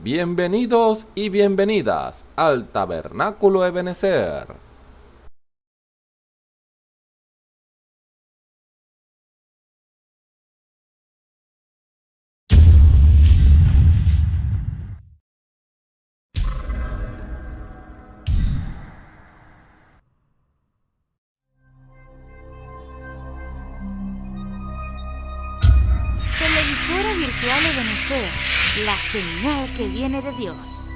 Bienvenidos y bienvenidas al Tabernáculo Ebenezer. Televisora virtual Ebenezer, la señal que viene de Dios.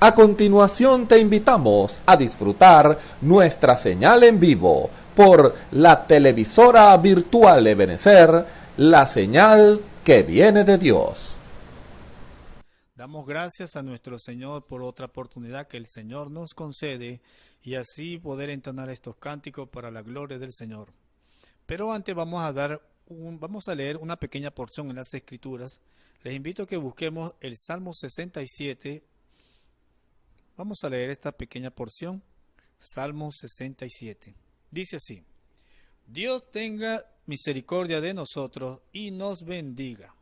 A continuación te invitamos a disfrutar nuestra señal en vivo por la televisora virtual Ebenezer, la señal que viene de Dios. Damos gracias a nuestro Señor por otra oportunidad que el Señor nos concede y así poder entonar estos cánticos para la gloria del Señor. Pero antes vamos a leer una pequeña porción en las Escrituras. Les invito a que busquemos el Salmo 67. Vamos a leer esta pequeña porción, Salmo 67. Dice así: Dios tenga misericordia de nosotros y nos bendiga.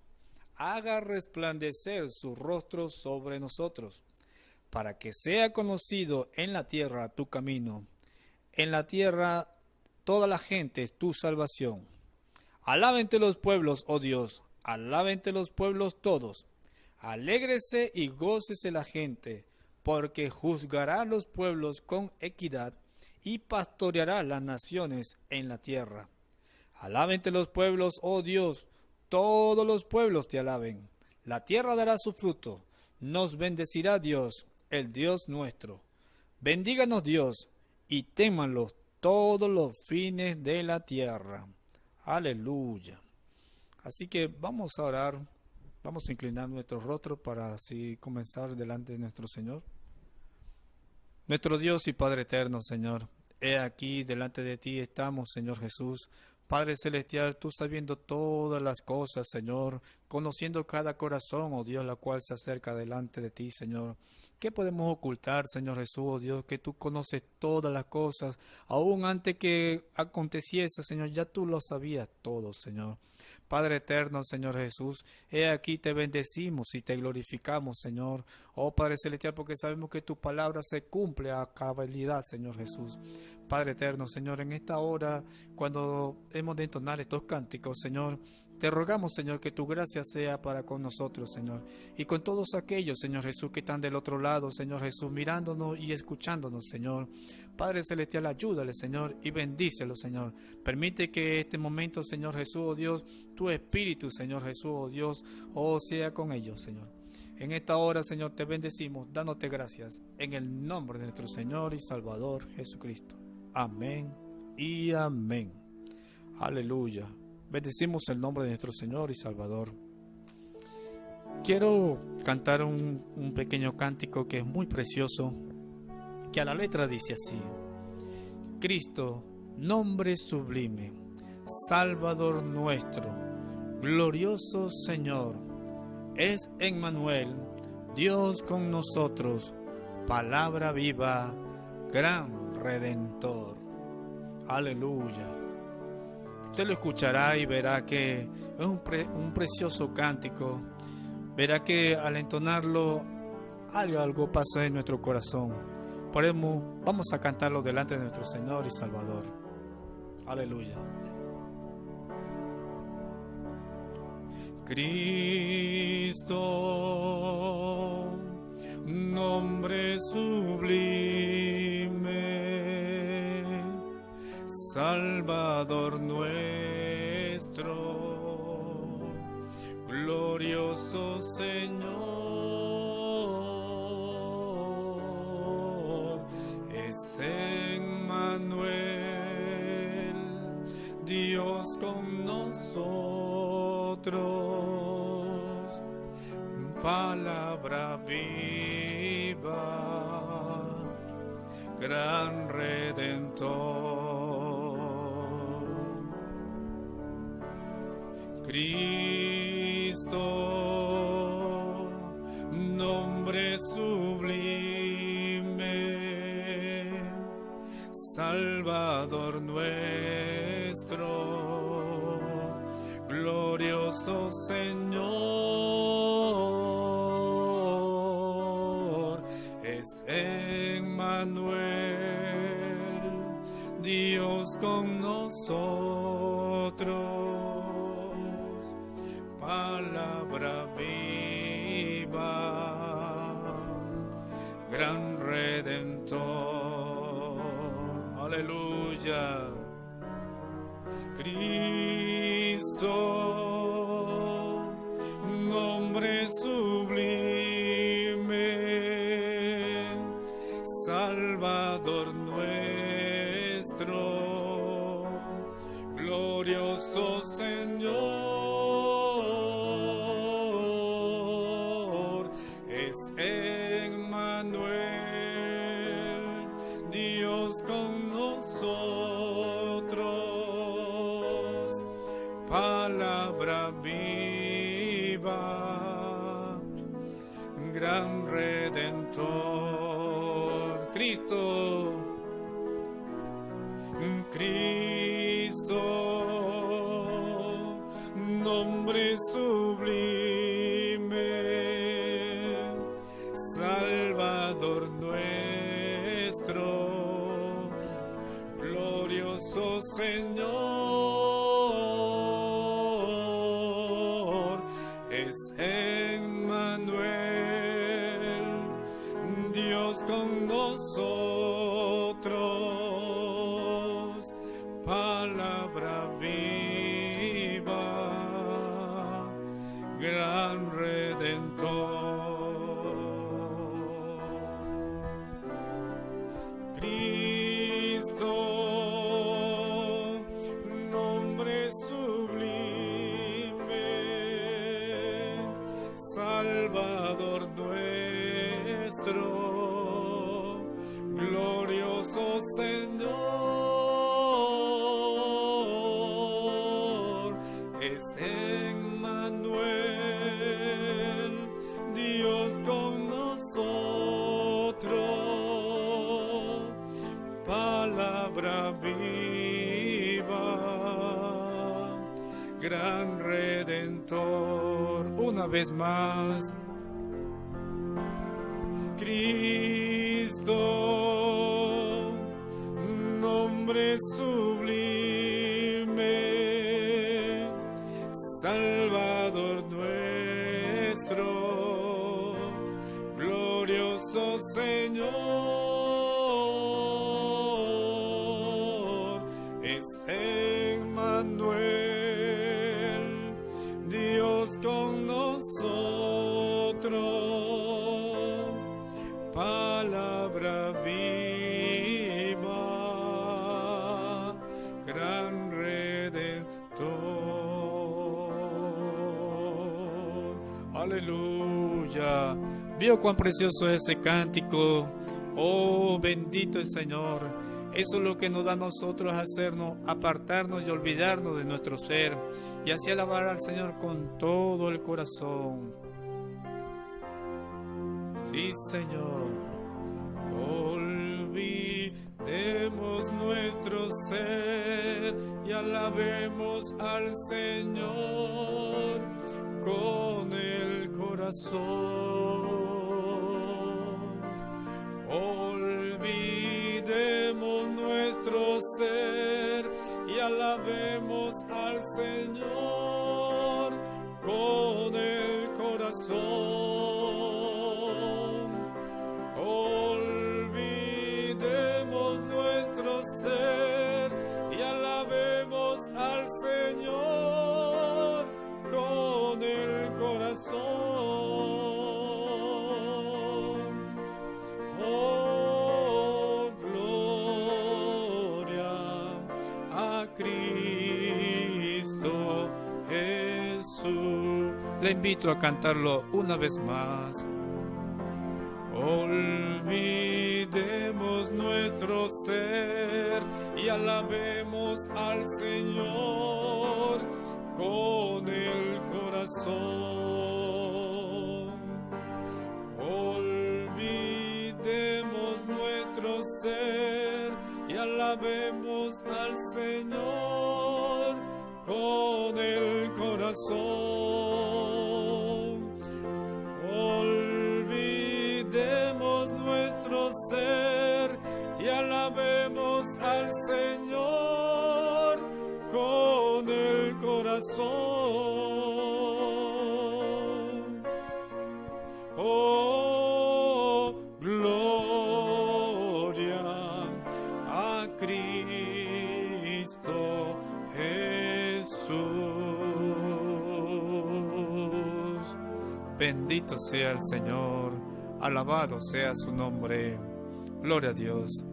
Haga resplandecer su rostro sobre nosotros, para que sea conocido en la tierra tu camino, en la tierra toda la gente tu salvación. Alábente los pueblos, oh Dios, alábente los pueblos todos. Alégrese y gócese la gente, porque juzgará los pueblos con equidad y pastoreará las naciones en la tierra. Alábente los pueblos, oh Dios, todos los pueblos te alaben. La tierra dará su fruto. Nos bendecirá Dios, el Dios nuestro. Bendíganos Dios, y témanlo todos los fines de la tierra. Aleluya. Así que vamos a orar, vamos a inclinar nuestro rostro para así comenzar delante de nuestro Señor. Nuestro Dios y Padre eterno, Señor, he aquí delante de ti estamos, Señor Jesús. Padre celestial, tú sabiendo todas las cosas, Señor, conociendo cada corazón, oh Dios, la cual se acerca delante de ti, Señor. ¿Qué podemos ocultar, Señor Jesús, oh Dios, que tú conoces todas las cosas, aún antes que aconteciese, Señor, ya tú lo sabías todo, Señor. Padre eterno, Señor Jesús, he aquí te bendecimos y te glorificamos, Señor. Oh Padre celestial, porque sabemos que tu palabra se cumple a cabalidad, Señor Jesús. Padre eterno, Señor, en esta hora, cuando hemos de entonar estos cánticos, Señor, te rogamos, Señor, que tu gracia sea para con nosotros, Señor, y con todos aquellos, Señor Jesús, que están del otro lado, Señor Jesús, mirándonos y escuchándonos, Señor. Padre celestial, ayúdale, Señor, y bendícelo, Señor. Permite que este momento, Señor Jesús, oh Dios, tu Espíritu, Señor Jesús, oh Dios, oh sea con ellos, Señor. En esta hora, Señor, te bendecimos, dándote gracias, en el nombre de nuestro Señor y Salvador Jesucristo. Amén y amén. Aleluya. Bendecimos el nombre de nuestro Señor y Salvador. Quiero cantar un pequeño cántico que es muy precioso, que a la letra dice así: Cristo, nombre sublime, Salvador nuestro, glorioso Señor, es Emmanuel, Dios con nosotros, palabra viva, gran Redentor. Aleluya. Usted lo escuchará y verá que es un precioso cántico. Verá que al entonarlo algo pasa en nuestro corazón. Vamos a cantarlo delante de nuestro Señor y Salvador. Aleluya. Cristo, nombre sublime, Salvador nuestro, glorioso Señor, es Emmanuel, Dios con nosotros, palabra viva, gran Redentor. Cristo, nombre sublime, Salvador nuestro, glorioso Señor, es Emmanuel, Dios con nosotros, palabra viva, gran Redentor. Aleluya. Cristo, nombre sublime, Salvador nuestro, glorioso Señor, es Emmanuel, Dios con nosotros, palabra viva, gran Redentor. Cristo, Cristo, nombre sublime, Salvador nuestro, glorioso Señor, es Emmanuel, Dios con nosotros, palabra viva, gran Redentor. Cristo, nombre sublime, Salvador nuestro, glorioso Señor, es Emmanuel, Dios con nosotros, palabra viva, gran Redentor. Una vez más, Cristo, nombre sublime, Salvador nuestro, glorioso Señor, es Emmanuel, Dios con nosotros, palabra viva, gran Redentor. Aleluya. ¿Vio cuán precioso es ese cántico? Oh, bendito el Señor. Eso es lo que nos da a nosotros hacernos, apartarnos y olvidarnos de nuestro ser y así alabar al Señor con todo el corazón. Sí, Señor. Olvidemos nuestro ser y alabemos al Señor con el corazón. Olvidemos nuestro ser y alabemos al Señor con el corazón. Olvidemos nuestro ser y alabemos al Señor con el corazón. Oh, gloria a Cristo Jesús. Le invito a cantarlo una vez más. Olvidemos nuestro ser y alabemos al Señor con el corazón. Olvidemos nuestro ser y alabemos al Señor con el corazón. Olvidemos nuestro ser y alabemos al Señor con el corazón. Oh, gloria a Cristo Jesús. Bendito sea el Señor, alabado sea su nombre. Gloria a Dios.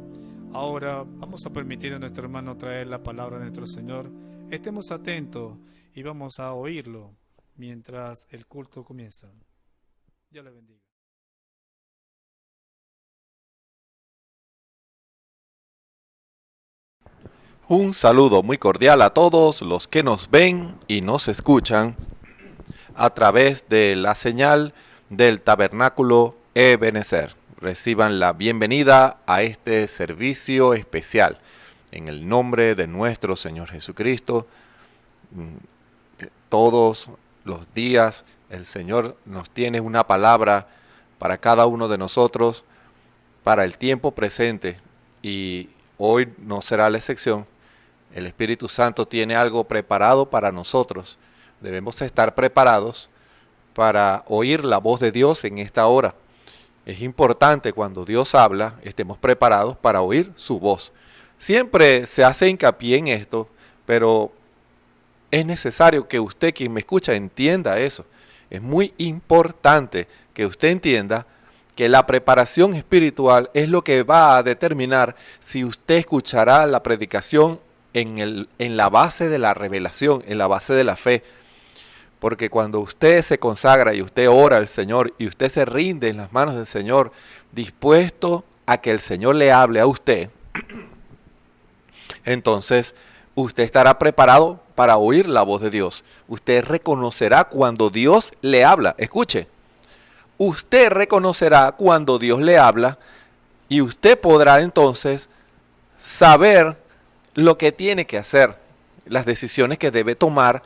Ahora vamos a permitir a nuestro hermano traer la palabra de nuestro Señor. Estemos atentos y vamos a oírlo mientras el culto comienza. Dios le bendiga. Un saludo muy cordial a todos los que nos ven y nos escuchan a través de la señal del Tabernáculo Ebenezer. Reciban la bienvenida a este servicio especial. En el nombre de nuestro Señor Jesucristo, todos los días el Señor nos tiene una palabra para cada uno de nosotros, para el tiempo presente, y hoy no será la excepción. El Espíritu Santo tiene algo preparado para nosotros. Debemos estar preparados para oír la voz de Dios en esta hora. Es importante cuando Dios habla, estemos preparados para oír su voz. Siempre se hace hincapié en esto, pero es necesario que usted, quien me escucha, entienda eso. Es muy importante que usted entienda que la preparación espiritual es lo que va a determinar si usted escuchará la predicación en la base de la revelación, en la base de la fe. Porque cuando usted se consagra y usted ora al Señor y usted se rinde en las manos del Señor, dispuesto a que el Señor le hable a usted, entonces usted estará preparado para oír la voz de Dios. Usted reconocerá cuando Dios le habla. Escuche, usted reconocerá cuando Dios le habla y usted podrá entonces saber lo que tiene que hacer, las decisiones que debe tomar,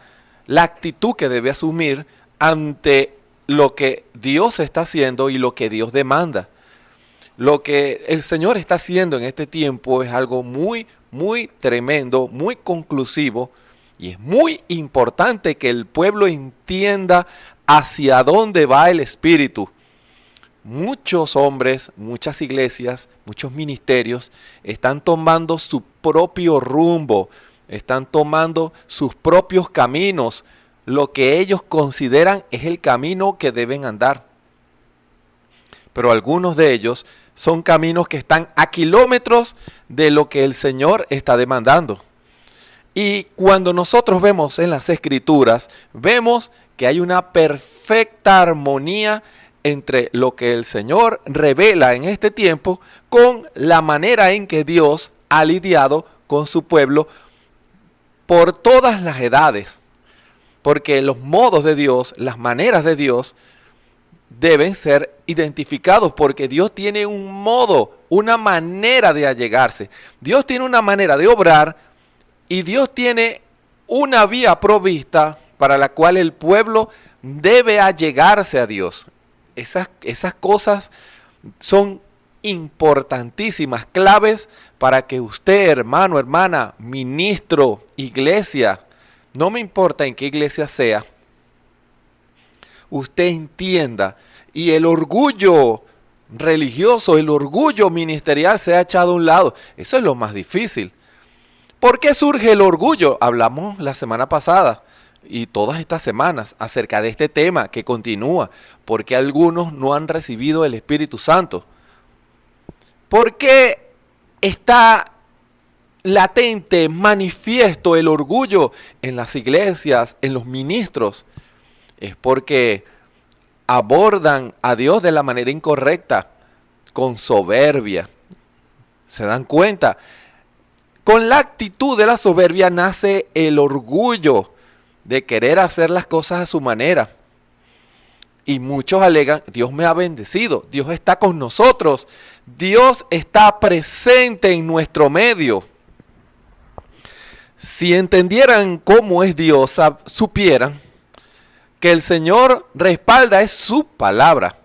la actitud que debe asumir ante lo que Dios está haciendo y lo que Dios demanda. Lo que el Señor está haciendo en este tiempo es algo muy, muy tremendo, muy conclusivo, y es muy importante que el pueblo entienda hacia dónde va el Espíritu. Muchos hombres, muchas iglesias, muchos ministerios están tomando su propio rumbo, están tomando sus propios caminos, lo que ellos consideran es el camino que deben andar. Pero algunos de ellos son caminos que están a kilómetros de lo que el Señor está demandando. Y cuando nosotros vemos en las Escrituras, vemos que hay una perfecta armonía entre lo que el Señor revela en este tiempo con la manera en que Dios ha lidiado con su pueblo por todas las edades. Porque los modos de Dios, las maneras de Dios deben ser identificados, porque Dios tiene un modo, una manera de allegarse. Dios tiene una manera de obrar y Dios tiene una vía provista para la cual el pueblo debe allegarse a Dios. Esas cosas son importantísimas, claves para que usted, hermano, hermana, ministro, iglesia, no me importa en qué iglesia sea, usted entienda y el orgullo religioso, el orgullo ministerial se ha echado a un lado. Eso es lo más difícil. ¿Por qué surge el orgullo? Hablamos la semana pasada y todas estas semanas acerca de este tema que continúa. Porque algunos no han recibido el Espíritu Santo. ¿Por qué está latente, manifiesto el orgullo en las iglesias, en los ministros? Es porque abordan a Dios de la manera incorrecta, con soberbia. ¿Se dan cuenta? Con la actitud de la soberbia nace el orgullo de querer hacer las cosas a su manera. Y muchos alegan, Dios me ha bendecido, Dios está con nosotros, Dios está presente en nuestro medio. si entendieran cómo es Dios, supieran que el Señor respalda es su palabra.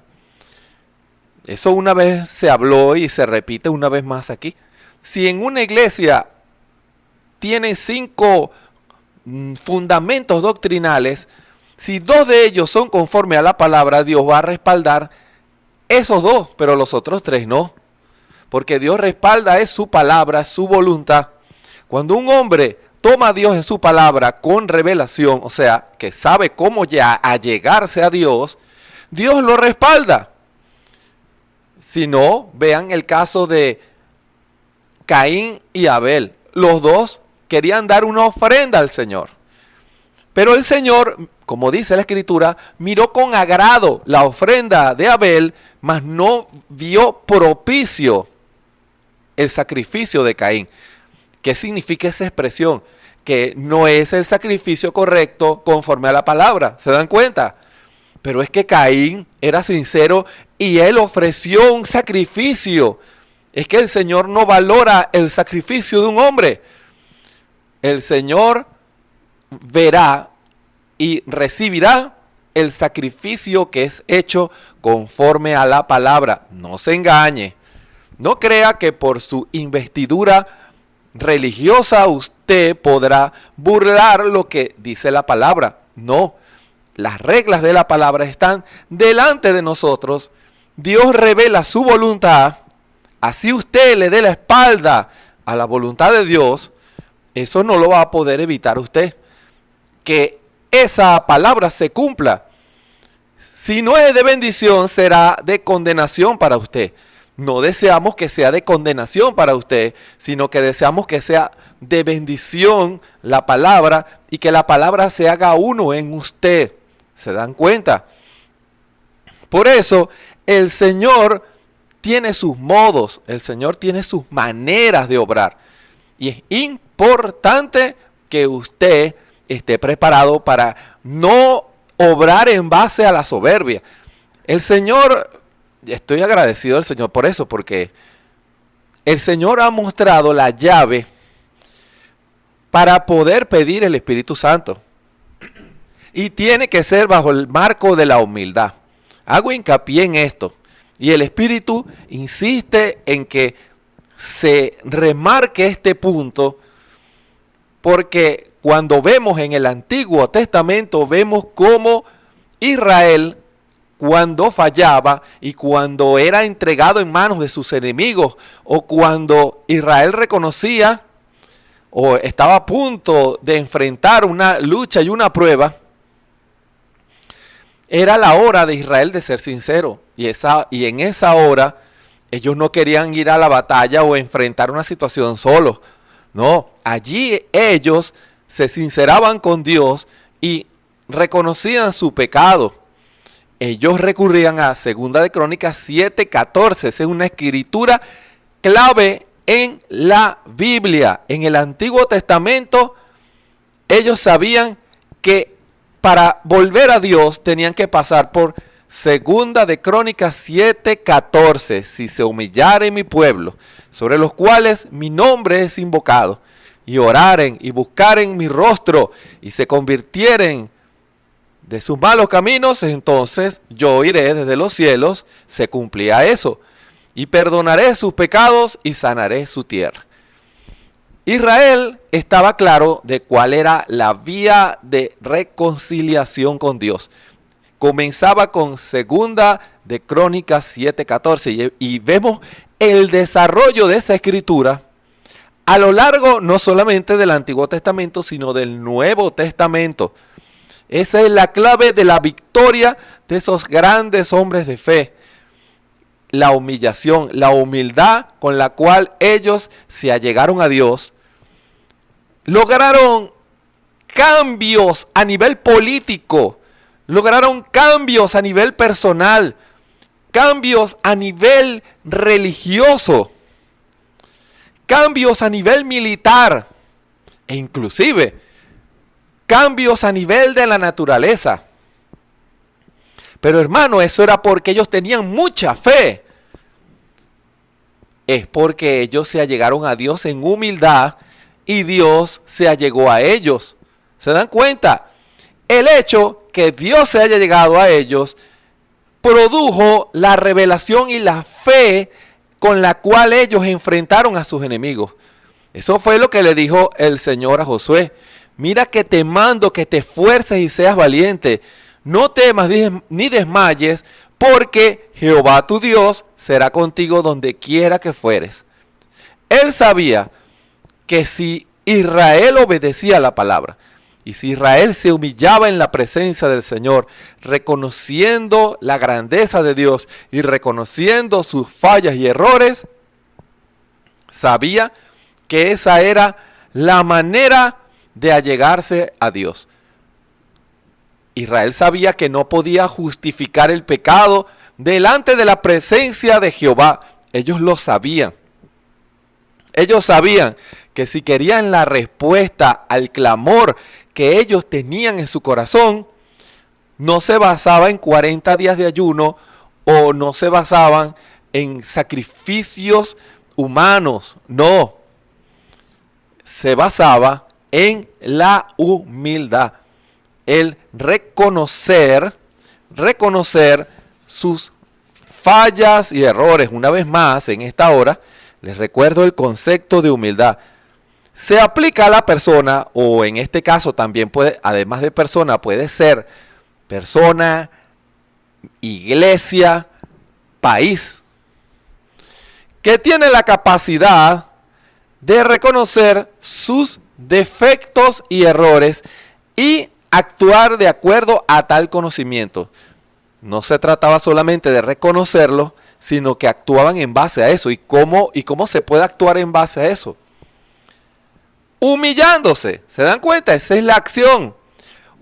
Eso una vez se habló y se repite una vez más aquí. Si en una iglesia tienen 5 fundamentos doctrinales, si 2 de ellos son conforme a la palabra, Dios va a respaldar esos 2, pero los otros 3 no. Porque Dios respalda es su palabra, su voluntad. Cuando un hombre toma a Dios en su palabra con revelación, o sea, que sabe cómo ya allegarse a Dios, Dios lo respalda. Si no, vean el caso de Caín y Abel. Los dos querían dar una ofrenda al Señor. Pero el Señor, como dice la Escritura, miró con agrado la ofrenda de Abel, mas no vio propicio el sacrificio de Caín. ¿Qué significa esa expresión? Que no es el sacrificio correcto conforme a la palabra. ¿Se dan cuenta? Pero es que Caín era sincero y él ofreció un sacrificio. Es que el Señor no valora el sacrificio de un hombre. El Señor verá y recibirá el sacrificio que es hecho conforme a la palabra. No se engañe. No crea que por su investidura religiosa usted podrá burlar lo que dice la palabra. No. Las reglas de la palabra están delante de nosotros. Dios revela su voluntad. Así usted le dé la espalda a la voluntad de Dios, eso no lo va a poder evitar usted. Que esa palabra se cumpla. Si no es de bendición, será de condenación para usted. No deseamos que sea de condenación para usted, sino que deseamos que sea de bendición la palabra y que la palabra se haga uno en usted. ¿Se dan cuenta? Por eso el Señor tiene sus modos, el Señor tiene sus maneras de obrar. Y es importante que usted esté preparado para no obrar en base a la soberbia. El Señor, estoy agradecido al Señor por eso, porque el Señor ha mostrado la llave para poder pedir el Espíritu Santo. Y tiene que ser bajo el marco de la humildad. Hago hincapié en esto. Y el Espíritu insiste en que se remarque este punto, porque cuando vemos en el Antiguo Testamento, vemos cómo Israel, cuando fallaba y cuando era entregado en manos de sus enemigos, o cuando Israel reconocía o estaba a punto de enfrentar una lucha y una prueba, era la hora de Israel de ser sincero. Y en esa hora ellos no querían ir a la batalla o enfrentar una situación solos. No, allí ellos se sinceraban con Dios y reconocían su pecado. Ellos recurrían a 2 de Crónicas 7:14. Esa es una escritura clave en la Biblia. En el Antiguo Testamento ellos sabían que para volver a Dios tenían que pasar por 2 de Crónicas 7:14. Si se humillare mi pueblo, sobre los cuales mi nombre es invocado, y oraren y buscaren mi rostro, y se convirtieren de sus malos caminos, entonces yo iré desde los cielos, se cumplía eso, y perdonaré sus pecados y sanaré su tierra. Israel estaba claro de cuál era la vía de reconciliación con Dios. Comenzaba con 2 de Crónicas 7:14 y vemos el desarrollo de esa escritura a lo largo no solamente del Antiguo Testamento, sino del Nuevo Testamento. Esa es la clave de la victoria de esos grandes hombres de fe. La humillación, la humildad con la cual ellos se allegaron a Dios. Lograron cambios a nivel político, lograron cambios a nivel personal, cambios a nivel religioso, cambios a nivel militar e inclusive cambios a nivel de la naturaleza. Pero hermano, eso era porque ellos tenían mucha fe. Es porque ellos se allegaron a Dios en humildad y Dios se allegó a ellos. ¿Se dan cuenta? El hecho que Dios se haya llegado a ellos produjo la revelación y la fe con la cual ellos enfrentaron a sus enemigos. Eso fue lo que le dijo el Señor a Josué. Mira que te mando que te esfuerces y seas valiente. No temas ni desmayes, porque Jehová tu Dios será contigo donde quiera que fueres. Él sabía que si Israel obedecía la palabra, y si Israel se humillaba en la presencia del Señor, reconociendo la grandeza de Dios y reconociendo sus fallas y errores, sabía que esa era la manera de allegarse a Dios. Israel sabía que no podía justificar el pecado delante de la presencia de Jehová. Ellos lo sabían. Ellos sabían que si querían la respuesta al clamor que ellos tenían en su corazón, no se basaba en 40 días de ayuno o no se basaban en sacrificios humanos. No, se basaba en la humildad. El reconocer sus fallas y errores. Una vez más, en esta hora, les recuerdo el concepto de humildad. Se aplica a la persona, o en este caso también puede, además de persona, puede ser persona, iglesia, país, que tiene la capacidad de reconocer sus defectos y errores y actuar de acuerdo a tal conocimiento. No se trataba solamente de reconocerlo, sino que actuaban en base a eso. ¿Y cómo se puede actuar en base a eso? Humillándose. ¿Se dan cuenta? Esa es la acción.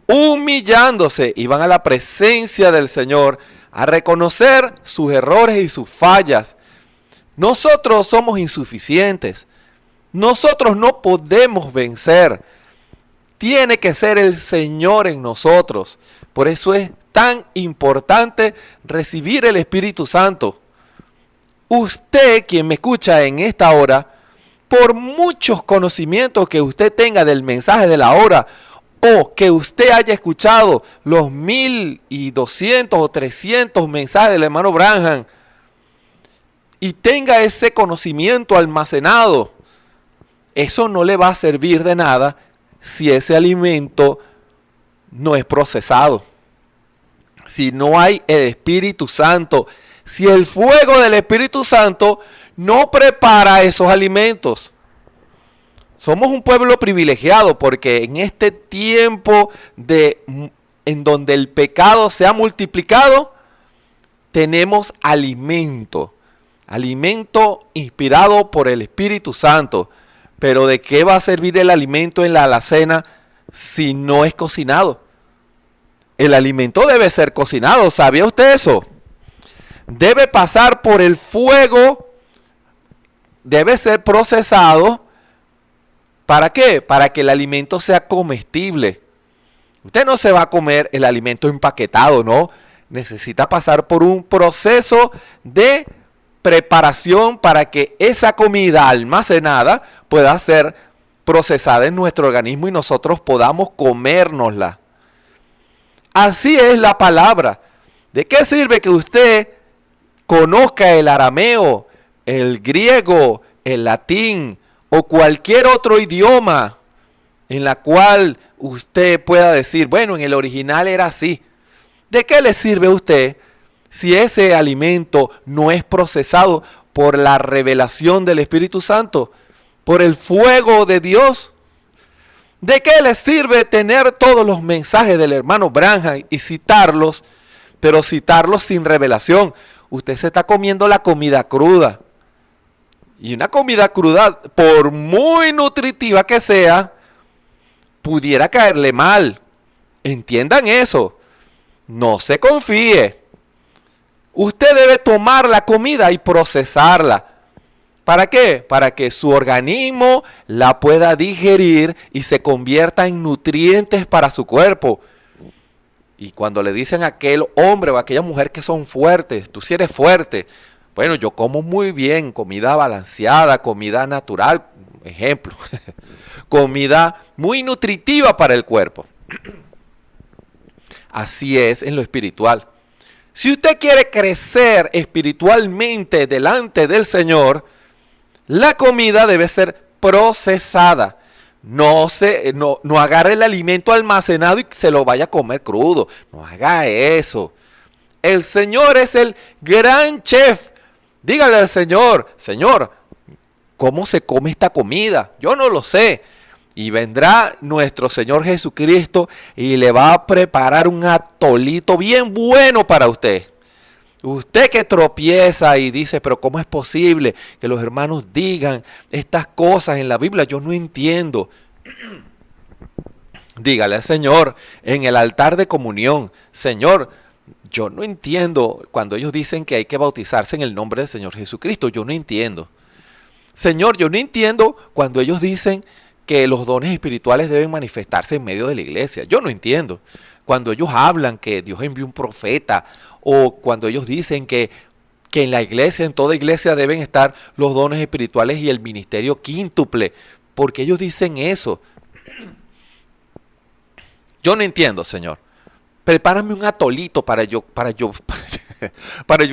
Humillándose. Iban a la presencia del Señor a reconocer sus errores y sus fallas. Nosotros somos insuficientes. Nosotros no podemos vencer. Tiene que ser el Señor en nosotros. Por eso es tan importante recibir el Espíritu Santo. Usted, quien me escucha en esta hora, por muchos conocimientos que usted tenga del mensaje de la hora, o que usted haya escuchado los 1200 o 300 mensajes del hermano Branham, y tenga ese conocimiento almacenado, eso no le va a servir de nada si ese alimento no es procesado. Si no hay el Espíritu Santo, si el fuego del Espíritu Santo no prepara esos alimentos. Somos un pueblo privilegiado porque en este tiempo en donde el pecado se ha multiplicado, tenemos alimento inspirado por el Espíritu Santo. Pero ¿de qué va a servir el alimento en la alacena si no es cocinado? El alimento debe ser cocinado. ¿Sabía usted eso? Debe pasar por el fuego, debe ser procesado. ¿Para qué? Para que el alimento sea comestible. Usted no se va a comer el alimento empaquetado, ¿no? Necesita pasar por un proceso de preparación para que esa comida almacenada pueda ser procesada en nuestro organismo y nosotros podamos comérnosla. Así es la palabra. ¿De qué sirve que usted conozca el arameo, el griego, el latín o cualquier otro idioma en la cual usted pueda decir, bueno, en el original era así? ¿De qué le sirve a usted si ese alimento no es procesado por la revelación del Espíritu Santo, por el fuego de Dios? ¿De qué le sirve tener todos los mensajes del hermano Branham y citarlos, pero citarlos sin revelación? Usted se está comiendo la comida cruda. Y una comida cruda, por muy nutritiva que sea, pudiera caerle mal. Entiendan eso. No se confíe. Usted debe tomar la comida y procesarla. ¿Para qué? Para que su organismo la pueda digerir y se convierta en nutrientes para su cuerpo. Y cuando le dicen a aquel hombre o a aquella mujer que son fuertes, tú sí eres fuerte. Bueno, yo como muy bien, comida balanceada, comida natural, ejemplo. comida muy nutritiva para el cuerpo. Así es en lo espiritual. Si usted quiere crecer espiritualmente delante del Señor, la comida debe ser procesada. No agarre el alimento almacenado y se lo vaya a comer crudo. No haga eso. El Señor es el gran chef. Dígale al Señor, Señor, ¿cómo se come esta comida? Yo no lo sé. Y vendrá nuestro Señor Jesucristo y le va a preparar un atolito bien bueno para usted. Usted que tropieza y dice, pero ¿cómo es posible que los hermanos digan estas cosas en la Biblia? Yo no entiendo. Dígale al Señor en el altar de comunión, Señor, yo no entiendo cuando ellos dicen que hay que bautizarse en el nombre del Señor Jesucristo. Yo no entiendo. Señor, yo no entiendo cuando ellos dicen que los dones espirituales deben manifestarse en medio de la iglesia. Yo no entiendo. Cuando ellos hablan que Dios envió un profeta, o cuando ellos dicen que en la iglesia, en toda iglesia deben estar los dones espirituales y el ministerio quíntuple. Porque ellos dicen eso. Yo no entiendo, Señor. Prepárame un atolito para yo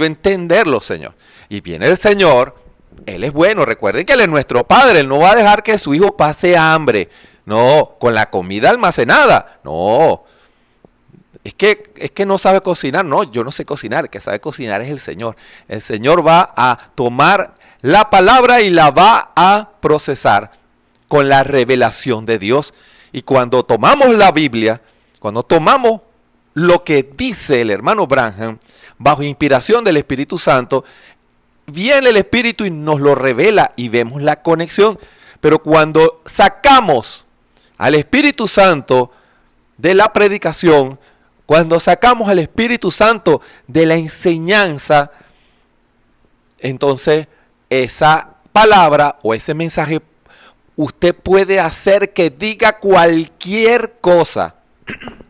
entenderlo, Señor. Y viene el Señor. Él es bueno, recuerden que Él es nuestro Padre, Él no va a dejar que su hijo pase hambre, no, con la comida almacenada, no, es que no sabe cocinar, no, yo no sé cocinar, el que sabe cocinar es el Señor va a tomar la palabra y la va a procesar con la revelación de Dios, y cuando tomamos la Biblia, cuando tomamos lo que dice el hermano Branham, bajo inspiración del Espíritu Santo, viene el Espíritu y nos lo revela y vemos la conexión. Pero cuando sacamos al Espíritu Santo de la predicación, cuando sacamos al Espíritu Santo de la enseñanza, entonces esa palabra o ese mensaje, usted puede hacer que diga cualquier cosa.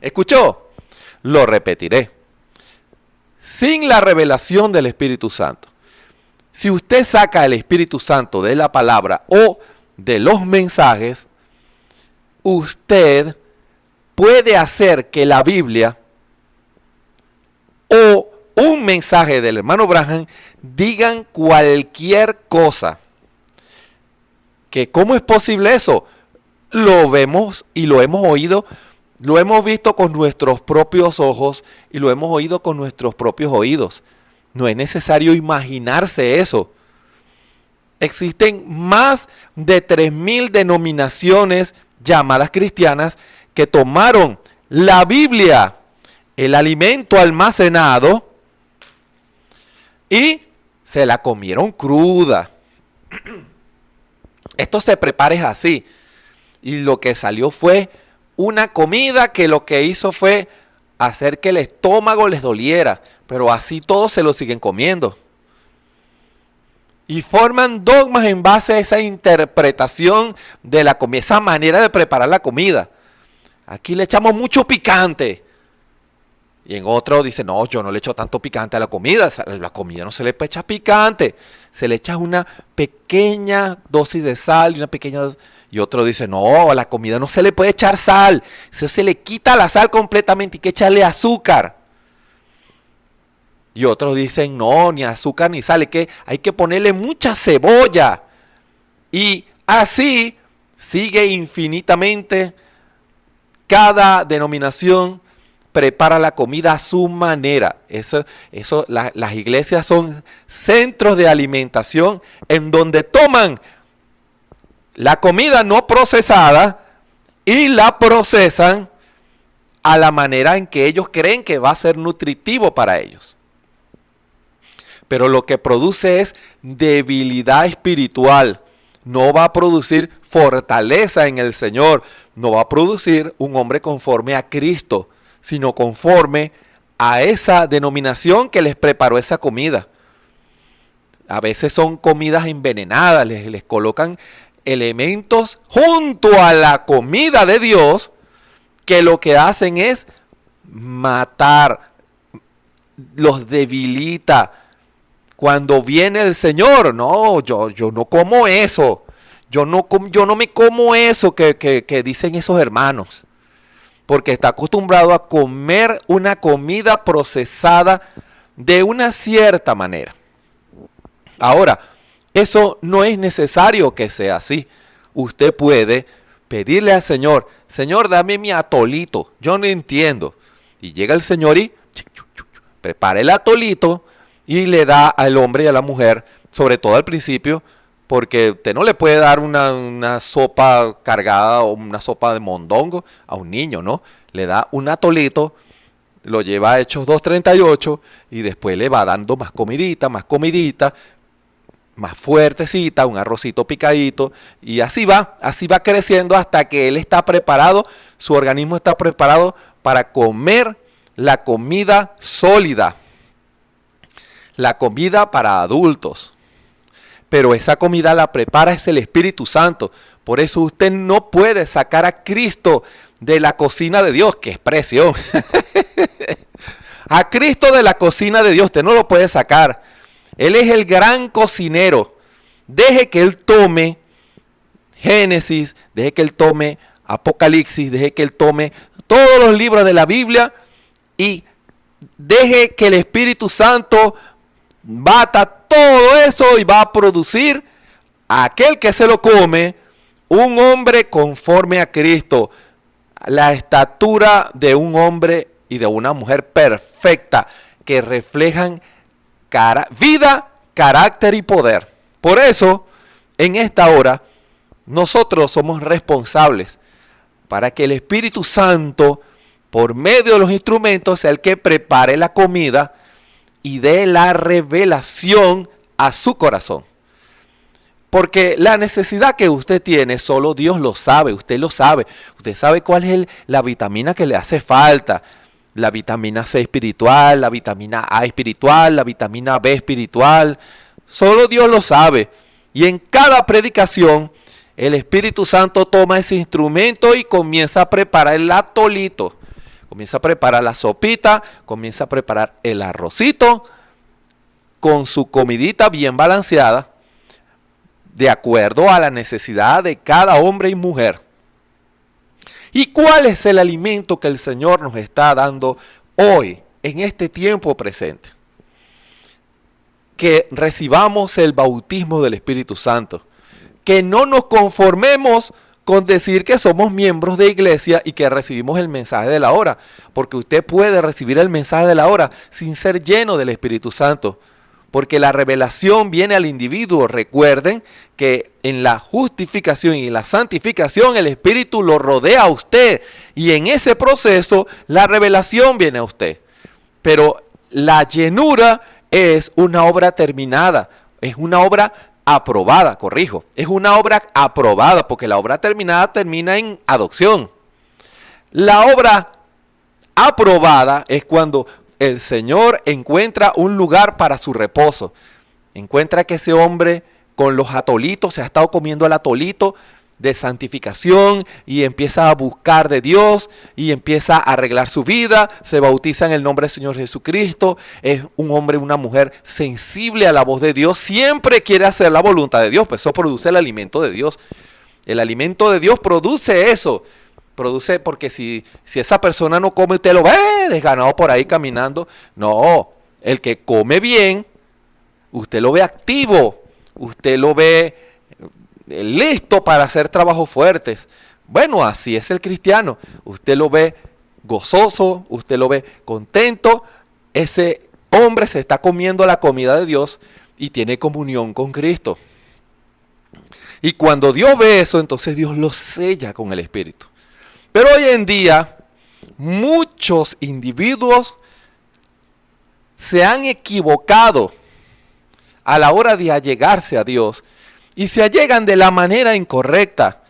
¿Escuchó? Lo repetiré. Sin la revelación del Espíritu Santo, si usted saca el Espíritu Santo de la palabra o de los mensajes, usted puede hacer que la Biblia o un mensaje del hermano Branham digan cualquier cosa. ¿Que cómo es posible eso? Lo vemos y lo hemos oído, lo hemos visto con nuestros propios ojos y lo hemos oído con nuestros propios oídos. No es necesario imaginarse eso. Existen más de 3,000 denominaciones llamadas cristianas que tomaron la Biblia, el alimento almacenado, y se la comieron cruda. Esto se prepara así. Y lo que salió fue una comida que lo que hizo fue hacer que el estómago les doliera. Pero así todos se lo siguen comiendo. Y forman dogmas en base a esa interpretación de la comida, esa manera de preparar la comida. Aquí le echamos mucho picante. Y en otro dice, no, yo no le echo tanto picante a la comida. La comida no se le echa picante. Se le echa una pequeña dosis de sal y una pequeña dosis. Y otro dice, no, a la comida no se le puede echar sal. Se le quita la sal completamente y hay que echarle azúcar. Y otros dicen, no, ni azúcar ni sal, hay que ponerle mucha cebolla. Y así sigue infinitamente. Cada denominación prepara la comida a su manera. Las iglesias son centros de alimentación en donde toman la comida no procesada y la procesan a la manera en que ellos creen que va a ser nutritivo para ellos. Pero lo que produce es debilidad espiritual. No va a producir fortaleza en el Señor. No va a producir un hombre conforme a Cristo, sino conforme a esa denominación que les preparó esa comida. A veces son comidas envenenadas, les colocan elementos junto a la comida de Dios que lo que hacen es matar, los debilita. Cuando viene el Señor, no, yo no como eso. yo no me como eso que dicen esos hermanos. Porque está acostumbrado a comer una comida procesada de una cierta manera. Ahora, eso no es necesario que sea así. Usted puede pedirle al Señor, Señor, dame mi atolito, yo no entiendo. Y llega el Señor y prepara el atolito y le da al hombre y a la mujer, sobre todo al principio, porque usted no le puede dar una sopa cargada o una sopa de mondongo a un niño, ¿no? Le da un atolito, lo lleva a Hechos 2:38 y después le va dando más comidita, más fuertecita, un arrocito picadito, y así va creciendo hasta que él está preparado, su organismo está preparado para comer la comida sólida, la comida para adultos. Pero esa comida la prepara es el Espíritu Santo. Por eso usted no puede sacar a Cristo de la cocina de Dios, que expresión. A Cristo de la cocina de Dios, usted no lo puede sacar. Él es el gran cocinero. Deje que Él tome Génesis, deje que Él tome Apocalipsis, deje que Él tome todos los libros de la Biblia y deje que el Espíritu Santo bata todo eso y va a producir a aquel que se lo come un hombre conforme a Cristo, la estatura de un hombre y de una mujer perfecta que reflejan vida, carácter y poder. Por eso, en esta hora, nosotros somos responsables para que el Espíritu Santo, por medio de los instrumentos, sea el que prepare la comida y dé la revelación a su corazón. Porque la necesidad que usted tiene, solo Dios lo sabe, usted lo sabe. Usted sabe cuál es la vitamina que le hace falta. La vitamina C espiritual, la vitamina A espiritual, la vitamina B espiritual. Solo Dios lo sabe. Y en cada predicación, el Espíritu Santo toma ese instrumento y comienza a preparar el atolito. Comienza a preparar la sopita, comienza a preparar el arrocito con su comidita bien balanceada, de acuerdo a la necesidad de cada hombre y mujer. ¿Y cuál es el alimento que el Señor nos está dando hoy, en este tiempo presente? Que recibamos el bautismo del Espíritu Santo. Que no nos conformemos con decir que somos miembros de iglesia y que recibimos el mensaje de la hora. Porque usted puede recibir el mensaje de la hora sin ser lleno del Espíritu Santo. Porque la revelación viene al individuo. Recuerden que en la justificación y en la santificación el Espíritu lo rodea a usted. Y en ese proceso la revelación viene a usted. Pero la llenura es una obra terminada. Es una obra aprobada, corrijo. Es una obra aprobada porque la obra terminada termina en adopción. La obra aprobada es cuando el Señor encuentra un lugar para su reposo. Encuentra que ese hombre con los atolitos se ha estado comiendo el atolito de santificación y empieza a buscar de Dios y empieza a arreglar su vida, se bautiza en el nombre del Señor Jesucristo, es un hombre y una mujer sensible a la voz de Dios, siempre quiere hacer la voluntad de Dios, pues eso produce el alimento de Dios. El alimento de Dios produce eso. Produce porque si esa persona no come, usted lo ve desganado por ahí caminando. No, el que come bien, usted lo ve activo, usted lo ve listo para hacer trabajos fuertes. Bueno, así es el cristiano. Usted lo ve gozoso, usted lo ve contento. Ese hombre se está comiendo la comida de Dios y tiene comunión con Cristo. Y cuando Dios ve eso, entonces Dios lo sella con el Espíritu. Pero hoy en día, muchos individuos se han equivocado a la hora de allegarse a Dios y se allegan de la manera incorrecta.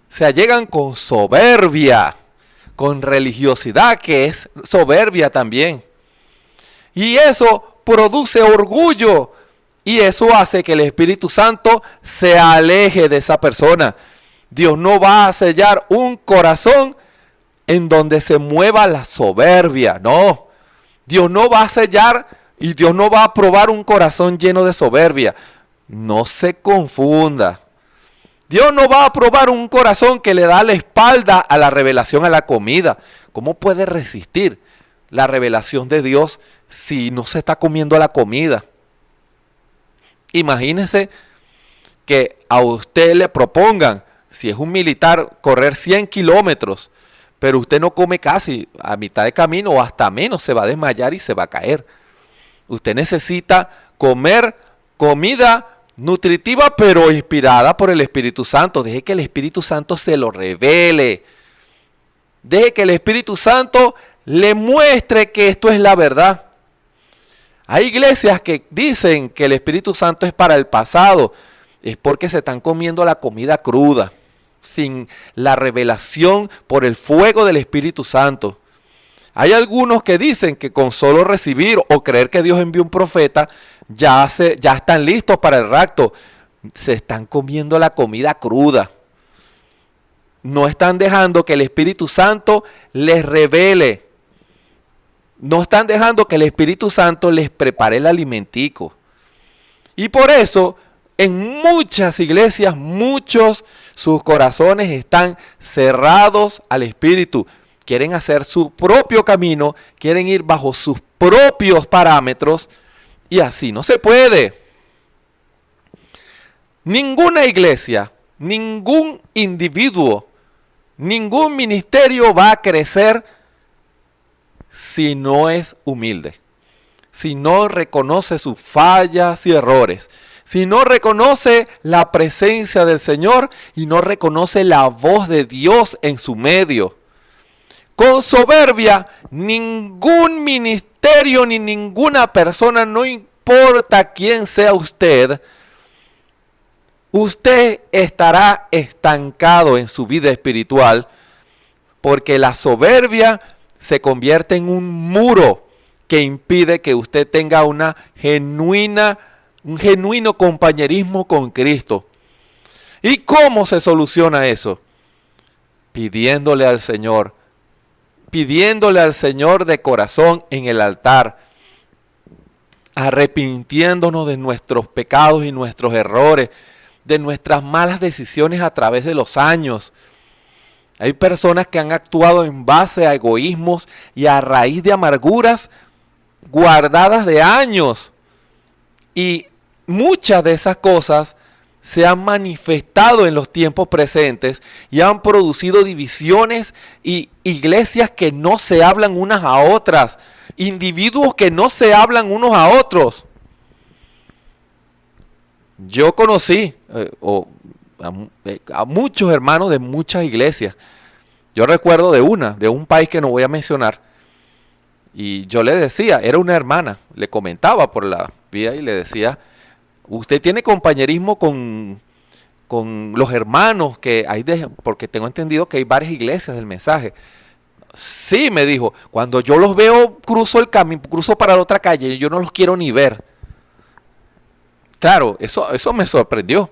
Se allegan con soberbia, con religiosidad, que es soberbia también. Y eso produce orgullo y eso hace que el Espíritu Santo se aleje de esa persona. Dios no va a sellar un corazón en donde se mueva la soberbia, no. Dios no va a sellar y Dios no va a aprobar un corazón lleno de soberbia. No se confunda. Dios no va a aprobar un corazón que le da la espalda a la revelación, a la comida. ¿Cómo puede resistir la revelación de Dios si no se está comiendo la comida? Imagínese que a usted le propongan, si es un militar, correr 100 kilómetros, pero usted no come casi, a mitad de camino o hasta menos se va a desmayar y se va a caer. Usted necesita comer comida nutritiva, pero inspirada por el Espíritu Santo. Deje que el Espíritu Santo se lo revele. Deje que el Espíritu Santo le muestre que esto es la verdad. Hay iglesias que dicen que el Espíritu Santo es para el pasado. Es porque se están comiendo la comida cruda, sin la revelación por el fuego del Espíritu Santo. Hay algunos que dicen que con solo recibir o creer que Dios envió un profeta, ya están listos para el rapto. Se están comiendo la comida cruda. No están dejando que el Espíritu Santo les revele. No están dejando que el Espíritu Santo les prepare el alimentico. Y por eso, en muchas iglesias, sus corazones están cerrados al Espíritu. Quieren hacer su propio camino, quieren ir bajo sus propios parámetros y así no se puede. Ninguna iglesia, ningún individuo, ningún ministerio va a crecer si no es humilde, si no reconoce sus fallas y errores, si no reconoce la presencia del Señor y no reconoce la voz de Dios en su medio. Con soberbia, ningún ministerio ni ninguna persona, no importa quién sea usted, usted estará estancado en su vida espiritual, porque la soberbia se convierte en un muro que impide que usted tenga un genuino compañerismo con Cristo. ¿Y cómo se soluciona eso? Pidiéndole al Señor de corazón en el altar, arrepintiéndonos de nuestros pecados y nuestros errores, de nuestras malas decisiones a través de los años. Hay personas que han actuado en base a egoísmos y a raíz de amarguras guardadas de años. Y muchas de esas cosas se han manifestado en los tiempos presentes y han producido divisiones y iglesias que no se hablan unas a otras, individuos que no se hablan unos a otros. Yo conocí a muchos hermanos de muchas iglesias. Yo recuerdo de un país que no voy a mencionar, y yo le decía, era una hermana, le comentaba por la vía y le decía: usted tiene compañerismo con los hermanos que hay, porque tengo entendido que hay varias iglesias del mensaje. Sí, me dijo, cuando yo los veo, cruzo el camino, cruzo para la otra calle y yo no los quiero ni ver. Claro, eso me sorprendió,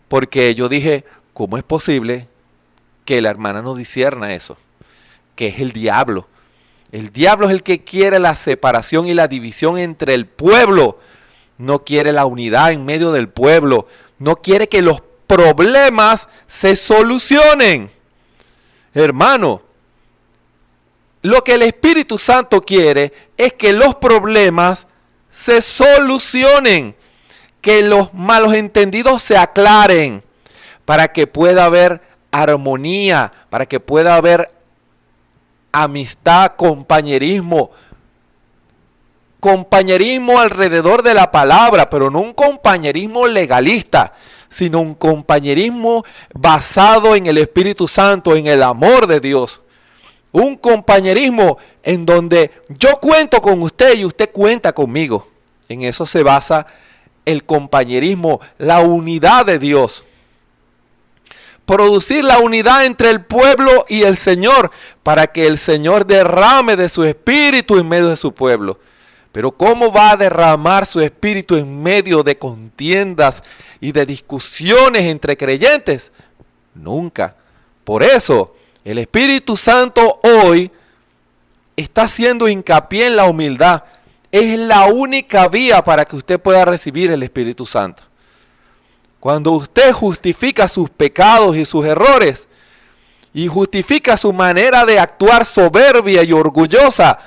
porque yo dije, ¿cómo es posible que la hermana no discierna eso? Que es el diablo. El diablo es el que quiere la separación y la división entre el pueblo. No quiere la unidad en medio del pueblo. No quiere que los problemas se solucionen. Hermano, lo que el Espíritu Santo quiere es que los problemas se solucionen, que los malos entendidos se aclaren, para que pueda haber armonía, para que pueda haber amistad, compañerismo alrededor de la palabra, pero no un compañerismo legalista, sino un compañerismo basado en el Espíritu Santo, en el amor de Dios. Un compañerismo en donde yo cuento con usted y usted cuenta conmigo. En eso se basa el compañerismo, la unidad de Dios. Producir la unidad entre el pueblo y el Señor, para que el Señor derrame de su espíritu en medio de su pueblo. Pero ¿cómo va a derramar su espíritu en medio de contiendas y de discusiones entre creyentes? Nunca. Por eso, el Espíritu Santo hoy está haciendo hincapié en la humildad. Es la única vía para que usted pueda recibir el Espíritu Santo. Cuando usted justifica sus pecados y sus errores, y justifica su manera de actuar soberbia y orgullosa,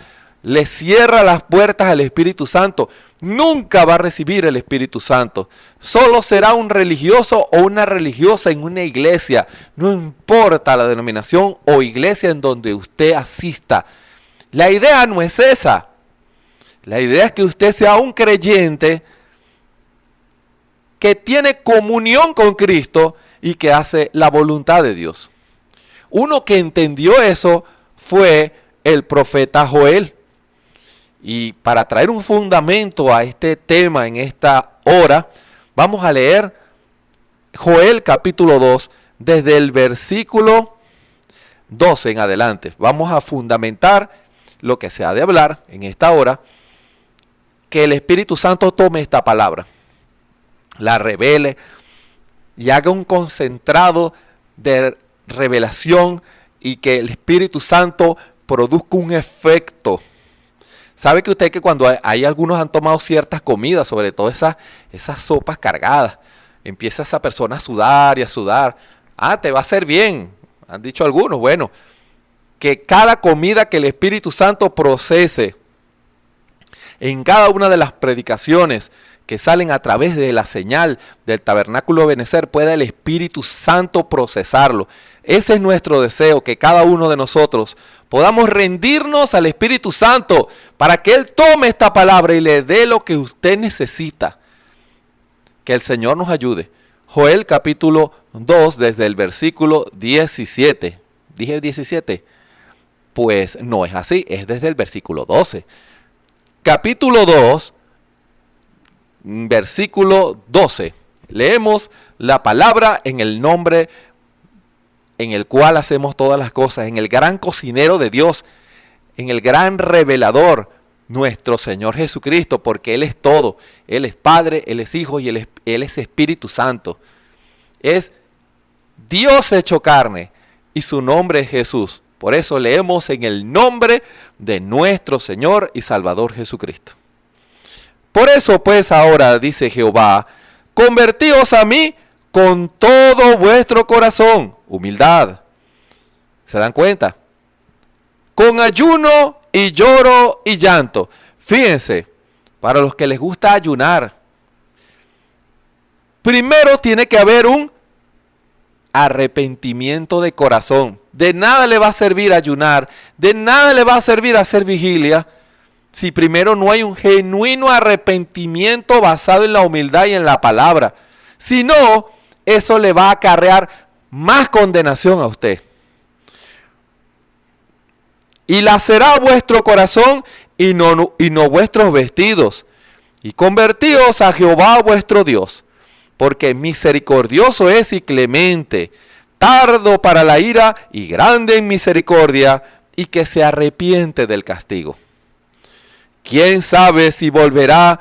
le cierra las puertas al Espíritu Santo. Nunca va a recibir el Espíritu Santo. Solo será un religioso o una religiosa en una iglesia. No importa la denominación o iglesia en donde usted asista. La idea no es esa. La idea es que usted sea un creyente que tiene comunión con Cristo y que hace la voluntad de Dios. Uno que entendió eso fue el profeta Joel. Y para traer un fundamento a este tema en esta hora, vamos a leer Joel capítulo 2, desde el versículo 12 en adelante. Vamos a fundamentar lo que se ha de hablar en esta hora, que el Espíritu Santo tome esta palabra, la revele y haga un concentrado de revelación y que el Espíritu Santo produzca un efecto. ¿Sabe que usted que cuando hay algunos han tomado ciertas comidas, sobre todo esas sopas cargadas, empieza esa persona a sudar y a sudar? Ah, te va a hacer bien, han dicho algunos. Bueno, que cada comida que el Espíritu Santo procese en cada una de las predicaciones que salen a través de la señal del Tabernáculo Ebenecer, pueda el Espíritu Santo procesarlo. Ese es nuestro deseo, que cada uno de nosotros podamos rendirnos al Espíritu Santo para que Él tome esta palabra y le dé lo que usted necesita. Que el Señor nos ayude. Joel capítulo 2, desde el versículo 17. ¿Dije 17? Pues no es así, es desde el versículo 12. Capítulo 2, versículo 12. Leemos la palabra en el nombre en el cual hacemos todas las cosas, en el gran cocinero de Dios, en el gran revelador, nuestro Señor Jesucristo, porque Él es todo. Él es Padre, Él es Hijo y Él es Espíritu Santo. Es Dios hecho carne y su nombre es Jesús. Por eso leemos en el nombre de nuestro Señor y Salvador Jesucristo. Por eso pues ahora, dice Jehová, convertíos a mí con todo vuestro corazón. Humildad. ¿Se dan cuenta? Con ayuno y lloro y llanto. Fíjense, para los que les gusta ayunar, primero tiene que haber un arrepentimiento de corazón. De nada le va a servir ayunar, de nada le va a servir hacer vigilia, si primero no hay un genuino arrepentimiento basado en la humildad y en la palabra. Si no, eso le va a acarrear más condenación a usted. Y lacerá vuestro corazón y no vuestros vestidos. Y convertíos a Jehová vuestro Dios, porque misericordioso es y clemente, tardo para la ira y grande en misericordia, y que se arrepiente del castigo. ¿Quién sabe si volverá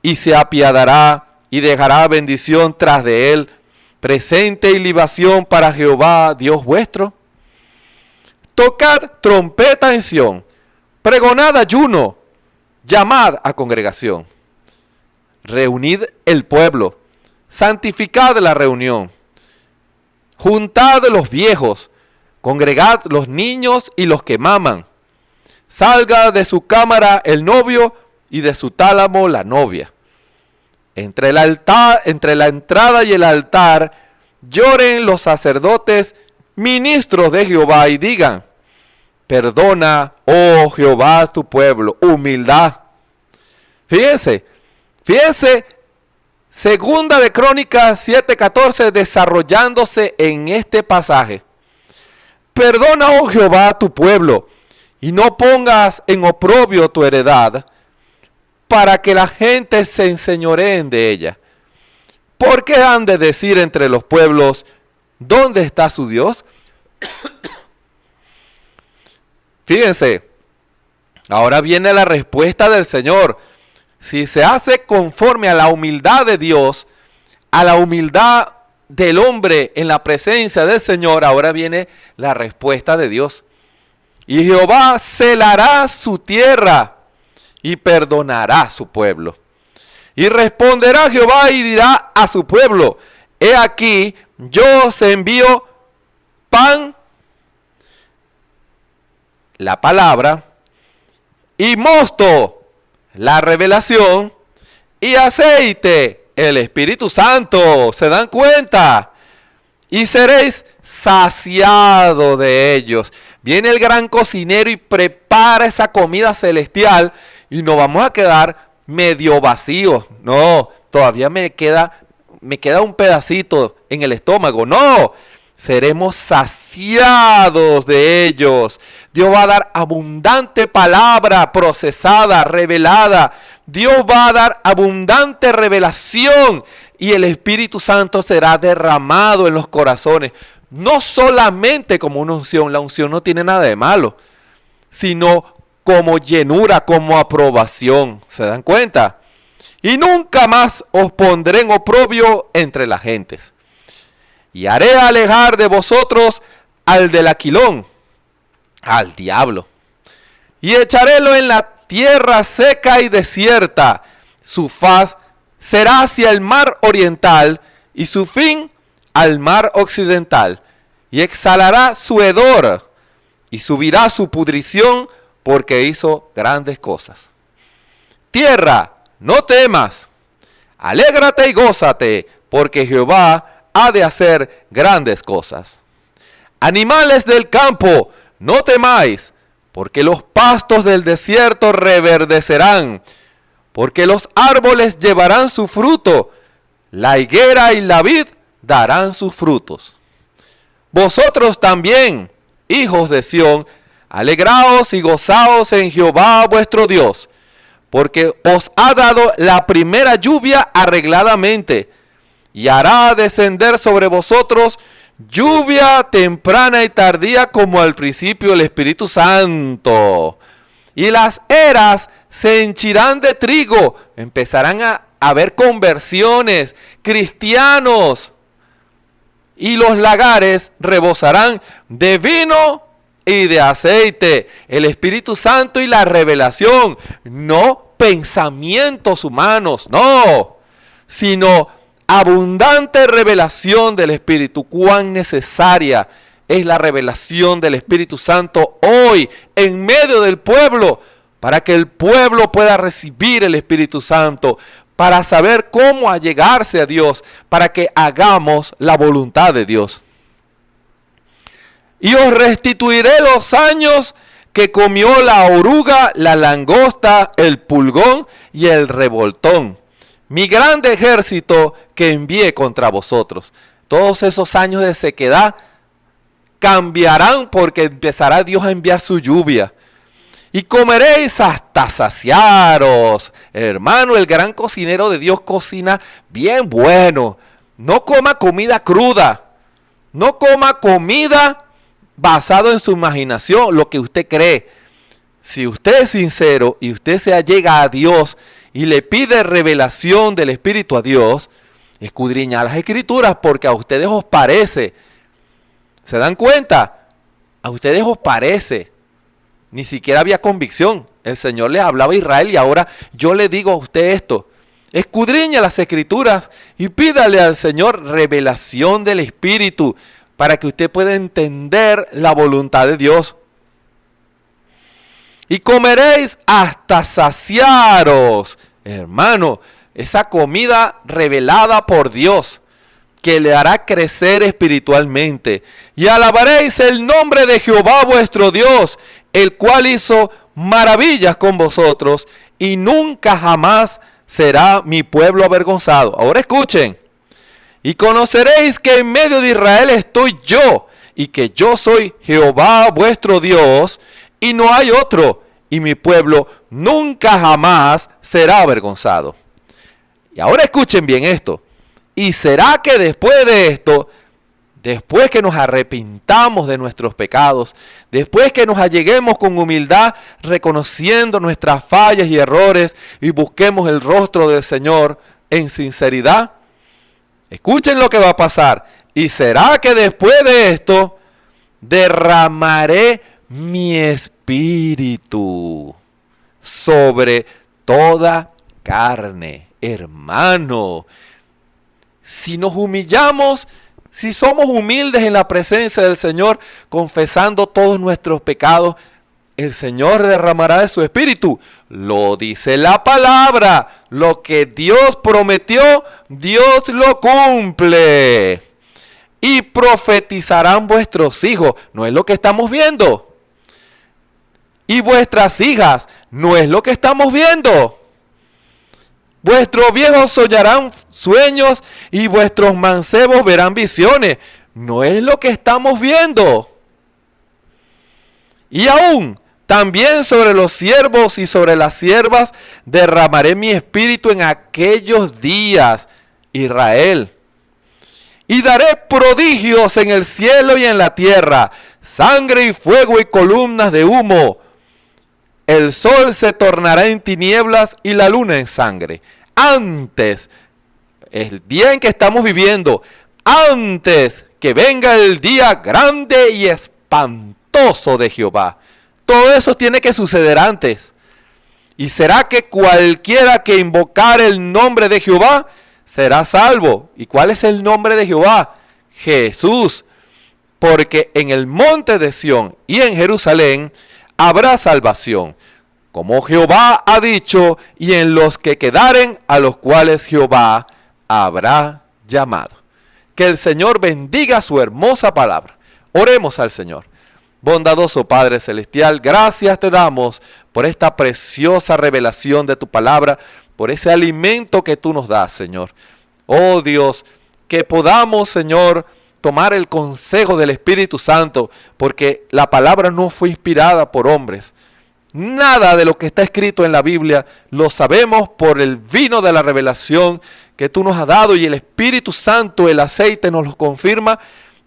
y se apiadará y dejará bendición tras de él, presente y libación para Jehová Dios vuestro? Tocad trompeta en Sión, pregonad ayuno, llamad a congregación. Reunid el pueblo, santificad la reunión. Juntad los viejos, congregad los niños y los que maman. Salga de su cámara el novio y de su tálamo la novia. Entre la entrada y el altar lloren los sacerdotes, ministros de Jehová, y digan: perdona, oh Jehová, tu pueblo. Humildad. Fíjense, Segunda de Crónicas 7:14, desarrollándose en este pasaje. Perdona, oh Jehová, tu pueblo, y no pongas en oprobio tu heredad, para que la gente se enseñoreen de ella. ¿Por qué han de decir entre los pueblos, ¿dónde está su Dios? Fíjense, ahora viene la respuesta del Señor. Si se hace conforme a la humildad de Dios, a la humildad del hombre en la presencia del Señor, ahora viene la respuesta de Dios. Y Jehová celará su tierra y perdonará su pueblo. Y responderá Jehová y dirá a su pueblo: he aquí, yo os envío pan, la palabra, y mosto, la revelación, y aceite, el Espíritu Santo. ¿Se dan cuenta? Y seréis saciados de ellos. Viene el gran cocinero y prepara esa comida celestial y nos vamos a quedar medio vacíos. No, todavía me queda un pedacito en el estómago. No, seremos saciados de ellos. Dios va a dar abundante palabra procesada, revelada. Dios va a dar abundante revelación y el Espíritu Santo será derramado en los corazones. No solamente como una unción, la unción no tiene nada de malo, sino como llenura, como aprobación. ¿Se dan cuenta? Y nunca más os pondré en oprobio entre las gentes. Y haré alejar de vosotros al del aquilón, al diablo. Y echarélo en la tierra seca y desierta. Su faz será hacia el mar oriental y su fin al mar occidental. Y exhalará su hedor y subirá su pudrición porque hizo grandes cosas. Tierra, no temas, alégrate y gózate, porque Jehová ha de hacer grandes cosas. Animales del campo, no temáis, porque los pastos del desierto reverdecerán, porque los árboles llevarán su fruto, la higuera y la vid darán sus frutos. Vosotros también, hijos de Sión, alegraos y gozaos en Jehová vuestro Dios, porque os ha dado la primera lluvia arregladamente, y hará descender sobre vosotros lluvia temprana y tardía como al principio el Espíritu Santo. Y las eras se henchirán de trigo, empezarán a haber conversiones, cristianos, y los lagares rebosarán de vino y de aceite. El Espíritu Santo y la revelación, no pensamientos humanos, no, sino abundante revelación del Espíritu. Cuán necesaria es la revelación del Espíritu Santo hoy en medio del pueblo, para que el pueblo pueda recibir el Espíritu Santo, para saber cómo allegarse a Dios, para que hagamos la voluntad de Dios. Y os restituiré los años que comió la oruga, la langosta, el pulgón y el revoltón, mi grande ejército que envié contra vosotros. Todos esos años de sequedad cambiarán porque empezará Dios a enviar su lluvia. Y comeréis hasta saciaros. Hermano, el gran cocinero de Dios cocina bien bueno. No coma comida cruda. No coma comida basado en su imaginación, lo que usted cree. Si usted es sincero y usted se allega a Dios y le pide revelación del Espíritu a Dios, escudriña las Escrituras porque a ustedes os parece. ¿Se dan cuenta? A ustedes os parece. Ni siquiera había convicción. El Señor les hablaba a Israel y ahora yo le digo a usted esto. Escudriña las Escrituras y pídale al Señor revelación del Espíritu para que usted pueda entender la voluntad de Dios. Y comeréis hasta saciaros, hermano, esa comida revelada por Dios, que le hará crecer espiritualmente. Y alabaréis el nombre de Jehová vuestro Dios, el cual hizo maravillas con vosotros, y nunca jamás será mi pueblo avergonzado. Ahora escuchen. Y conoceréis que en medio de Israel estoy yo, y que yo soy Jehová vuestro Dios, y no hay otro, y mi pueblo nunca jamás será avergonzado. Y ahora escuchen bien esto. Y será que después de esto, después que nos arrepintamos de nuestros pecados, después que nos alleguemos con humildad, reconociendo nuestras fallas y errores, y busquemos el rostro del Señor en sinceridad, escuchen lo que va a pasar. Y será que después de esto, derramaré mi espíritu sobre toda carne. Hermano, Si nos humillamos, si somos humildes en la presencia del Señor, confesando todos nuestros pecados, el Señor derramará de su Espíritu. Lo dice la palabra. Lo que Dios prometió, Dios lo cumple. Y profetizarán vuestros hijos. ¿No es lo que estamos viendo? Y vuestras hijas. ¿No es lo que estamos viendo? Vuestros viejos soñarán sueños y vuestros mancebos verán visiones. ¿No es lo que estamos viendo? Y aún, también sobre los siervos y sobre las siervas derramaré mi espíritu en aquellos días, Israel. Y daré prodigios en el cielo y en la tierra, sangre y fuego y columnas de humo. El sol se tornará en tinieblas y la luna en sangre. Antes, el día en que estamos viviendo, antes que venga el día grande y espantoso de Jehová. Todo eso tiene que suceder antes. ¿Y será que cualquiera que invocar el nombre de Jehová será salvo? ¿Y cuál es el nombre de Jehová? Jesús. Porque en el monte de Sión y en Jerusalén habrá salvación, como Jehová ha dicho, y en los que quedaren, a los cuales Jehová habrá llamado. Que el Señor bendiga su hermosa palabra. Oremos al Señor. Bondadoso Padre Celestial, gracias te damos por esta preciosa revelación de tu palabra, por ese alimento que tú nos das, Señor. Oh Dios, que podamos, Señor, tomar el consejo del Espíritu Santo, porque la palabra no fue inspirada por hombres. Nada de lo que está escrito en la Biblia lo sabemos por el vino de la revelación que tú nos has dado, y el Espíritu Santo, el aceite, nos lo confirma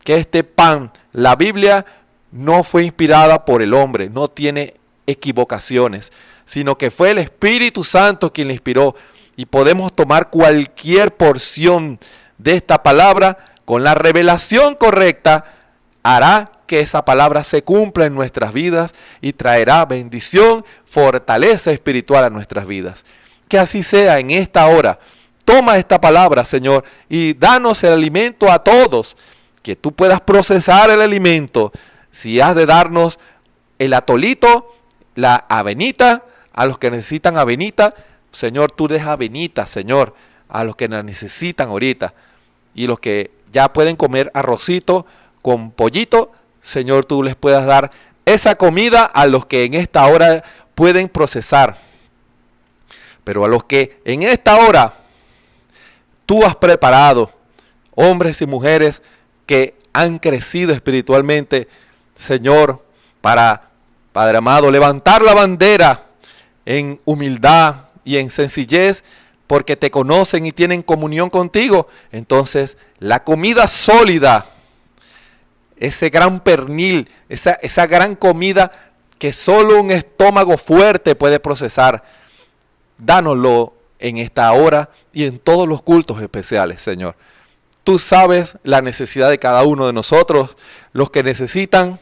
que este pan, la Biblia, no fue inspirada por el hombre, no tiene equivocaciones, sino que fue el Espíritu Santo quien la inspiró, y podemos tomar cualquier porción de esta palabra con la revelación correcta. Hará que esa palabra se cumpla en nuestras vidas y traerá bendición, fortaleza espiritual a nuestras vidas. Que así sea en esta hora. Toma esta palabra, Señor, y danos el alimento a todos, que tú puedas procesar el alimento. Si has de darnos el atolito, la avenita, a los que necesitan avenita, Señor, tú des avenita, Señor, a los que la necesitan ahorita. Y los que ya pueden comer arrocito con pollito, Señor, tú les puedas dar esa comida a los que en esta hora pueden procesar. Pero a los que en esta hora tú has preparado, hombres y mujeres que han crecido espiritualmente, Señor, para, Padre amado, levantar la bandera en humildad y en sencillez, porque te conocen y tienen comunión contigo. Entonces, la comida sólida, ese gran pernil, esa gran comida que solo un estómago fuerte puede procesar, dánoslo en esta hora y en todos los cultos especiales, Señor. Tú sabes la necesidad de cada uno de nosotros, los que necesitan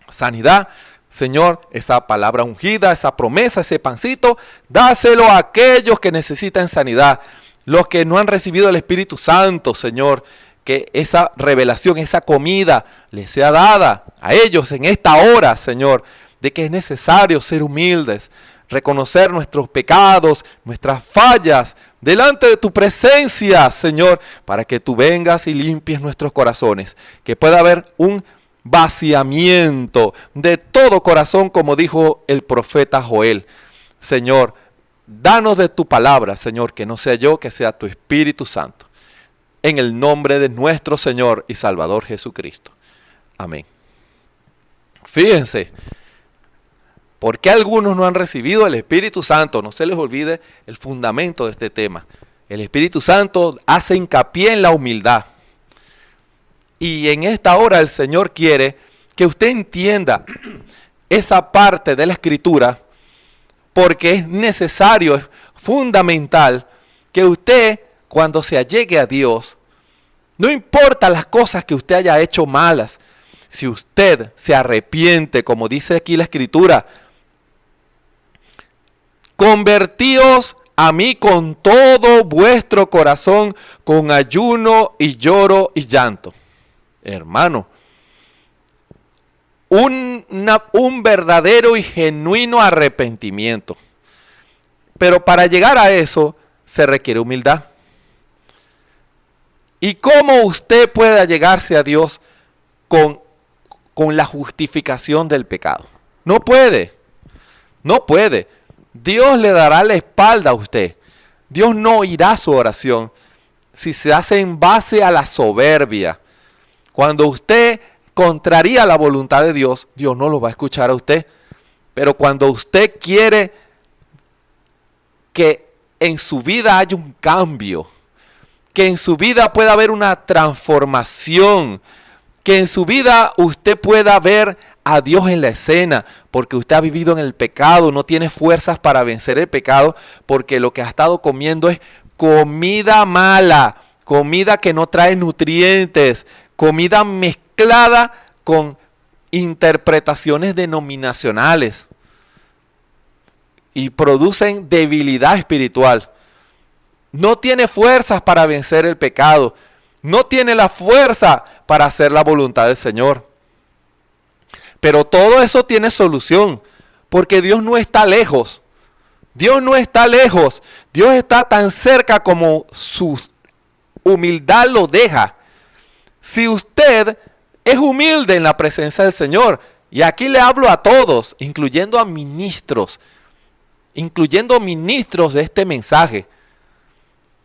sanidad. Señor, esa palabra ungida, esa promesa, ese pancito, dáselo a aquellos que necesitan sanidad. Los que no han recibido el Espíritu Santo, Señor, que esa revelación, esa comida les sea dada a ellos en esta hora, Señor, de que es necesario ser humildes, reconocer nuestros pecados, nuestras fallas, delante de tu presencia, Señor, para que tú vengas y limpies nuestros corazones, que pueda haber un vaciamiento de todo corazón, como dijo el profeta Joel. Señor, danos de tu palabra, Señor, que no sea yo, que sea tu Espíritu Santo. En el nombre de nuestro Señor y Salvador Jesucristo. Amén. Fíjense, ¿por qué algunos no han recibido el Espíritu Santo? No se les olvide el fundamento de este tema. El Espíritu Santo hace hincapié en la humildad. Y en esta hora el Señor quiere que usted entienda esa parte de la Escritura, porque es necesario, es fundamental que usted, cuando se allegue a Dios, no importa las cosas que usted haya hecho malas, si usted se arrepiente, como dice aquí la Escritura, convertíos a mí con todo vuestro corazón, con ayuno y lloro y llanto. Hermano, un verdadero y genuino arrepentimiento. Pero para llegar a eso se requiere humildad. ¿Y cómo usted puede llegarse a Dios con la justificación del pecado? No puede. No puede. Dios le dará la espalda a usted. Dios no oirá su oración si se hace en base a la soberbia. Cuando usted contraría la voluntad de Dios, Dios no lo va a escuchar a usted. Pero cuando usted quiere que en su vida haya un cambio, que en su vida pueda haber una transformación, que en su vida usted pueda ver a Dios en la escena, porque usted ha vivido en el pecado, no tiene fuerzas para vencer el pecado, porque lo que ha estado comiendo es comida mala, comida que no trae nutrientes, comida mezclada con interpretaciones denominacionales y producen debilidad espiritual. No tiene fuerzas para vencer el pecado, no tiene la fuerza para hacer la voluntad del Señor. Pero todo eso tiene solución, porque Dios no está lejos. Dios no está lejos. Dios está tan cerca como su humildad lo deja. Si usted es humilde en la presencia del Señor, y aquí le hablo a todos, incluyendo ministros de este mensaje,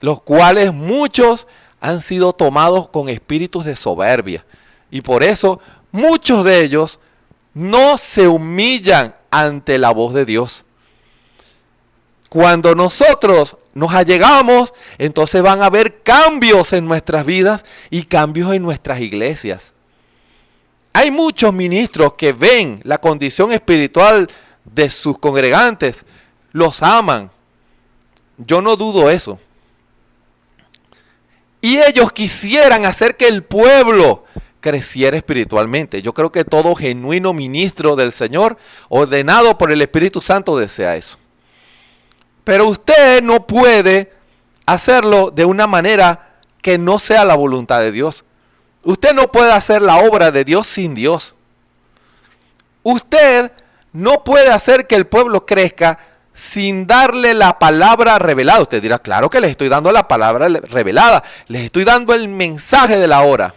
los cuales muchos han sido tomados con espíritus de soberbia. Y por eso muchos de ellos no se humillan ante la voz de Dios. Cuando nosotros nos allegamos, entonces van a haber cambios en nuestras vidas y cambios en nuestras iglesias. Hay muchos ministros que ven la condición espiritual de sus congregantes, los aman. Yo no dudo eso. Y ellos quisieran hacer que el pueblo creciera espiritualmente. Yo creo que todo genuino ministro del Señor, ordenado por el Espíritu Santo, desea eso. Pero usted no puede hacerlo de una manera que no sea la voluntad de Dios. Usted no puede hacer la obra de Dios sin Dios. Usted no puede hacer que el pueblo crezca sin darle la palabra revelada. Usted dirá, claro que les estoy dando la palabra revelada. Les estoy dando el mensaje de la hora.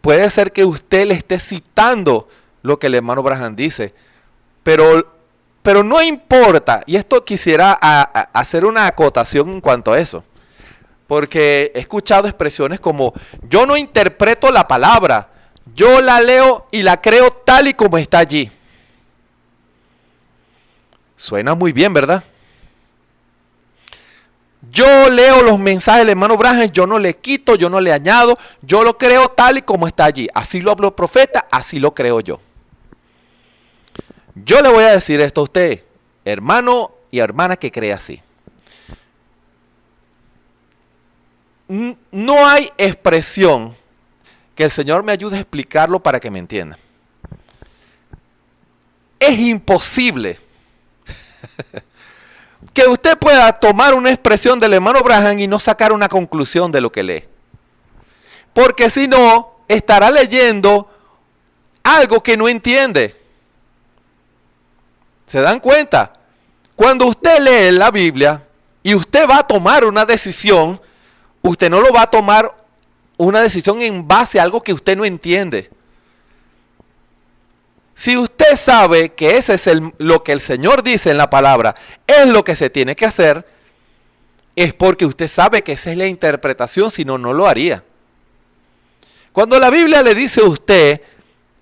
Puede ser que usted le esté citando lo que el hermano Branham dice. Pero no importa. Y esto quisiera hacer una acotación en cuanto a eso. Porque he escuchado expresiones como, yo no interpreto la palabra. Yo la leo y la creo tal y como está allí. Suena muy bien, ¿verdad? Yo leo los mensajes del hermano Branham, yo no le quito, yo no le añado, yo lo creo tal y como está allí. Así lo habló el profeta, así lo creo yo. Yo le voy a decir esto a usted, hermano y hermana que cree así. No hay expresión que el Señor me ayude a explicarlo para que me entienda. Es imposible que usted pueda tomar una expresión del hermano Branham y no sacar una conclusión de lo que lee. Porque si no, estará leyendo algo que no entiende. ¿Se dan cuenta? Cuando usted lee la Biblia y usted va a tomar una decisión, usted no lo va a tomar una decisión en base a algo que usted no entiende. Si usted sabe que ese es lo que el Señor dice en la palabra, es lo que se tiene que hacer, es porque usted sabe que esa es la interpretación, si no, no lo haría. Cuando la Biblia le dice a usted,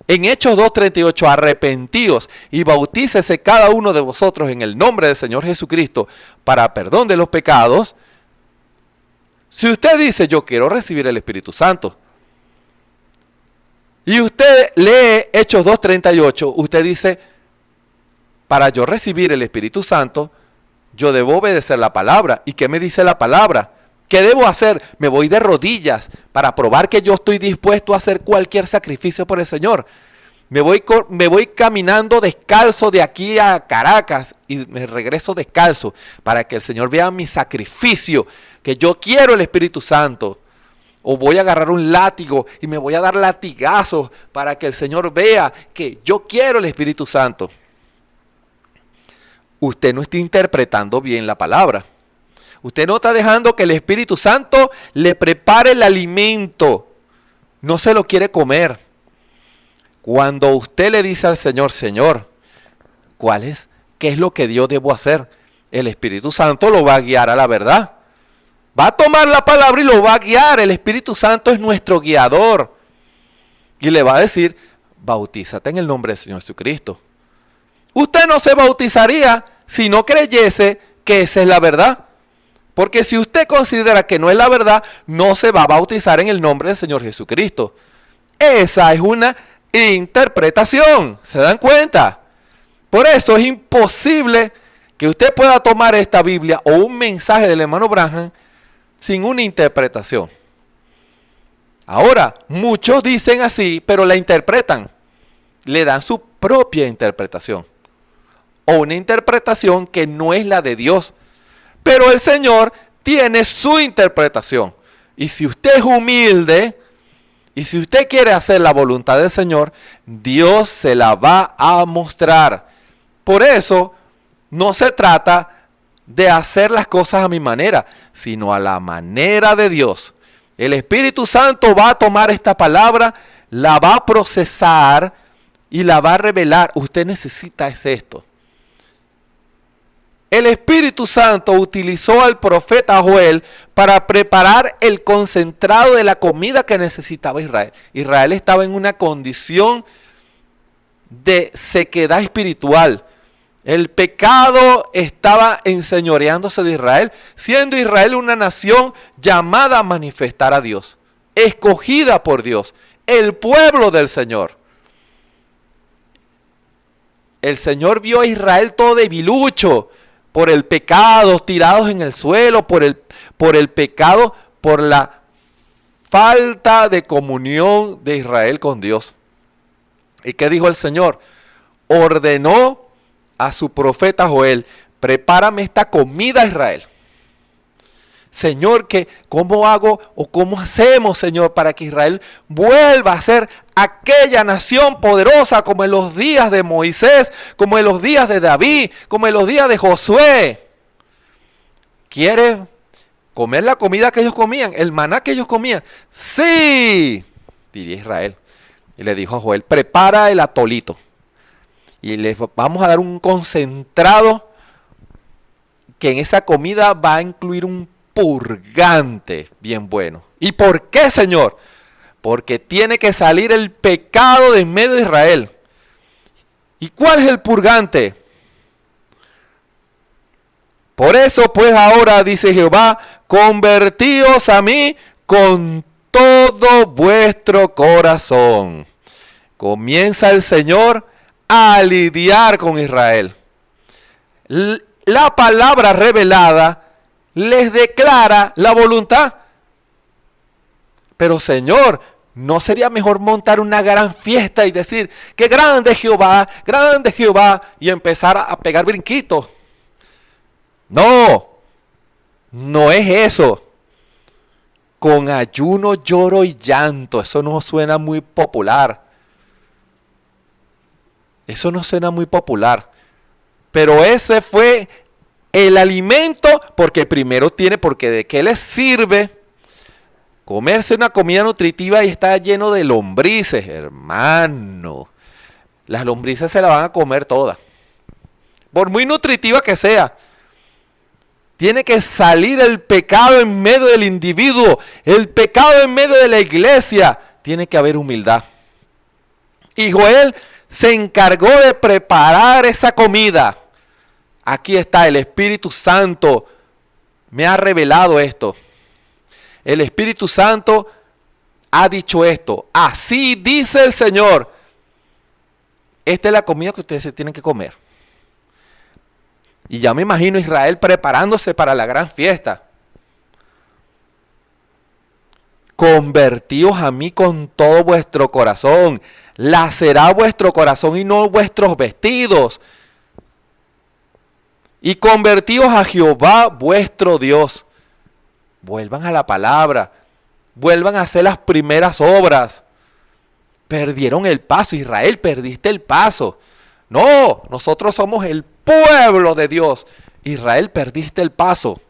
en Hechos 2:38, arrepentíos y bautícese cada uno de vosotros en el nombre del Señor Jesucristo para perdón de los pecados, si usted dice, yo quiero recibir el Espíritu Santo, y usted lee Hechos 2:38, usted dice, para yo recibir el Espíritu Santo, yo debo obedecer la palabra. ¿Y qué me dice la palabra? ¿Qué debo hacer? Me voy de rodillas para probar que yo estoy dispuesto a hacer cualquier sacrificio por el Señor. me voy caminando descalzo de aquí a Caracas y me regreso descalzo para que el Señor vea mi sacrificio, que yo quiero el Espíritu Santo. O voy a agarrar un látigo y me voy a dar latigazos para que el Señor vea que yo quiero el Espíritu Santo. Usted no está interpretando bien la palabra. Usted no está dejando que el Espíritu Santo le prepare el alimento. No se lo quiere comer. Cuando usted le dice al Señor, Señor, ¿qué es lo que yo debo hacer? El Espíritu Santo lo va a guiar a la verdad. Va a tomar la palabra y lo va a guiar. El Espíritu Santo es nuestro guiador. Y le va a decir, bautízate en el nombre del Señor Jesucristo. Usted no se bautizaría si no creyese que esa es la verdad. Porque si usted considera que no es la verdad, no se va a bautizar en el nombre del Señor Jesucristo. Esa es una interpretación. ¿Se dan cuenta? Por eso es imposible que usted pueda tomar esta Biblia o un mensaje del hermano Branham sin una interpretación. Ahora, muchos dicen así, pero la interpretan. Le dan su propia interpretación. O una interpretación que no es la de Dios. Pero el Señor tiene su interpretación. Y si usted es humilde, y si usted quiere hacer la voluntad del Señor, Dios se la va a mostrar. Por eso, no se trata de hacer las cosas a mi manera, sino a la manera de Dios. El Espíritu Santo va a tomar esta palabra, la va a procesar y la va a revelar. Usted necesita esto. El Espíritu Santo utilizó al profeta Joel para preparar el concentrado de la comida que necesitaba Israel. Israel estaba en una condición de sequedad espiritual. El pecado estaba enseñoreándose de Israel, siendo Israel una nación llamada a manifestar a Dios, escogida por Dios, el pueblo del Señor. El Señor vio a Israel todo debilucho por el pecado, tirados en el suelo, por el pecado, por la falta de comunión de Israel con Dios. ¿Y qué dijo el Señor? Ordenó a su profeta Joel, prepárame esta comida, Israel. Señor, ¿cómo hago o cómo hacemos, Señor, para que Israel vuelva a ser aquella nación poderosa como en los días de Moisés, como en los días de David, como en los días de Josué? ¿Quiere comer la comida que ellos comían, el maná que ellos comían? Sí, diría Israel. Y le dijo a Joel, prepara el atolito. Y les vamos a dar un concentrado que en esa comida va a incluir un purgante bien bueno. ¿Y por qué, Señor? Porque tiene que salir el pecado de en medio de Israel. ¿Y cuál es el purgante? Por eso pues ahora, dice Jehová, convertíos a mí con todo vuestro corazón. Comienza el Señor a lidiar con Israel. La palabra revelada les declara la voluntad. Pero Señor, ¿no sería mejor montar una gran fiesta y decir, qué grande es Jehová, y empezar a pegar brinquitos? No, no es eso. Con ayuno, lloro y llanto, eso no suena muy popular. Eso no suena muy popular. Pero ese fue el alimento, porque de qué les sirve comerse una comida nutritiva y está lleno de lombrices, hermano. Las lombrices se la van a comer todas. Por muy nutritiva que sea. Tiene que salir el pecado en medio del individuo, el pecado en medio de la iglesia. Tiene que haber humildad. Y Joel se encargó de preparar esa comida. Aquí está, el Espíritu Santo me ha revelado esto. El Espíritu Santo ha dicho esto. Así dice el Señor. Esta es la comida que ustedes se tienen que comer. Y ya me imagino Israel preparándose para la gran fiesta. convertíos a mí con todo vuestro corazón. Lacerad vuestro corazón y no vuestros vestidos. Y convertíos a Jehová vuestro Dios. Vuelvan a la palabra. Vuelvan a hacer las primeras obras. Perdieron el paso. Israel, perdiste el paso. No, nosotros somos el pueblo de Dios. Israel, perdiste el paso.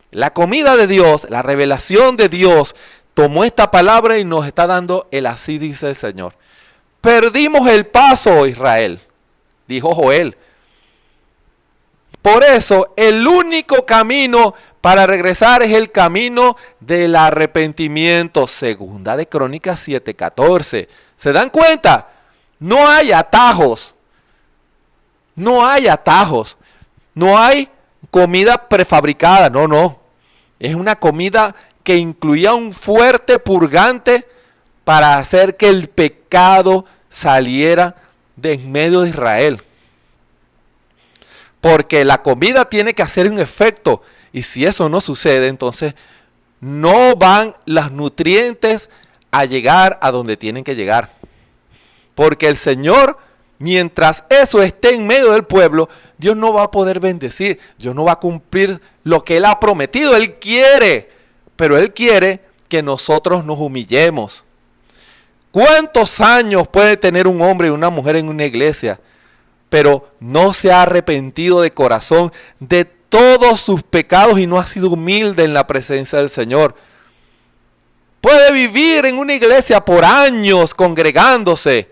La comida de Dios, la revelación de Dios, tomó esta palabra y nos está dando el así dice el Señor. Perdimos el paso, Israel, dijo Joel. Por eso, el único camino para regresar es el camino del arrepentimiento. Segunda de Crónicas 7:14. ¿Se dan cuenta? No hay atajos. No hay atajos. No hay comida prefabricada. No. Es una comida que incluía un fuerte purgante para hacer que el pecado saliera de en medio de Israel. Porque la comida tiene que hacer un efecto. Y si eso no sucede, entonces no van los nutrientes a llegar a donde tienen que llegar. Porque el Señor, mientras eso esté en medio del pueblo, Dios no va a poder bendecir. Dios no va a cumplir lo que Él ha prometido. Él quiere, pero Él quiere que nosotros nos humillemos. ¿Cuántos años puede tener un hombre y una mujer en una iglesia, pero no se ha arrepentido de corazón de todos sus pecados y no ha sido humilde en la presencia del Señor? Puede vivir en una iglesia por años congregándose,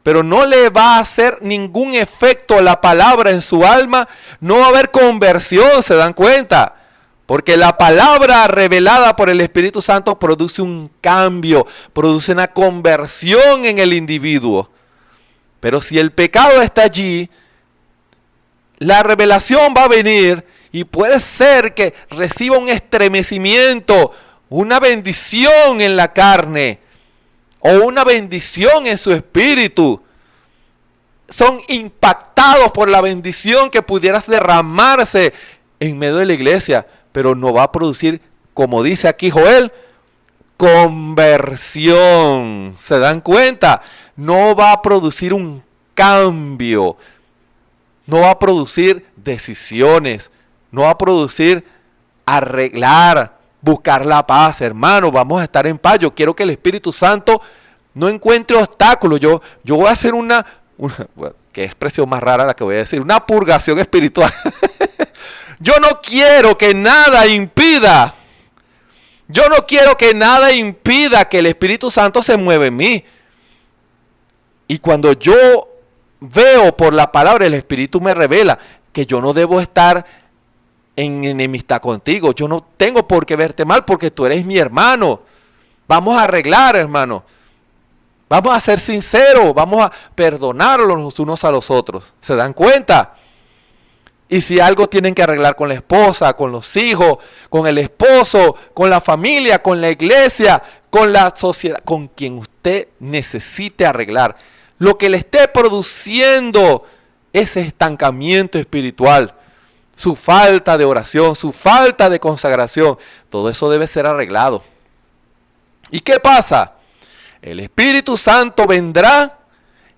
pero no le va a hacer ningún efecto la palabra en su alma, no va a haber conversión, ¿se dan cuenta? Porque la palabra revelada por el Espíritu Santo produce un cambio, produce una conversión en el individuo. Pero si el pecado está allí, la revelación va a venir y puede ser que reciba un estremecimiento, una bendición en la carne o una bendición en su espíritu. Son impactados por la bendición que pudiera derramarse en medio de la iglesia, pero no va a producir, como dice aquí Joel, conversión. ¿Se dan cuenta? No va a producir un cambio, no va a producir decisiones, no va a producir arreglar, buscar la paz. Hermano, vamos a estar en paz. Yo quiero que el Espíritu Santo no encuentre obstáculos. Yo voy a hacer una qué expresión más rara la que voy a decir, una purgación espiritual. Yo no quiero que nada impida. Yo no quiero que nada impida que el Espíritu Santo se mueva en mí. Y cuando yo veo por la palabra, el Espíritu me revela que yo no debo estar en enemistad contigo. Yo no tengo por qué verte mal porque tú eres mi hermano. Vamos a arreglar, hermano. Vamos a ser sinceros. Vamos a perdonarlos los unos a los otros. ¿Se dan cuenta? Y si algo tienen que arreglar con la esposa, con los hijos, con el esposo, con la familia, con la iglesia, con la sociedad, con quien usted necesite arreglar, lo que le esté produciendo ese estancamiento espiritual, su falta de oración, su falta de consagración, todo eso debe ser arreglado. ¿Y qué pasa? El Espíritu Santo vendrá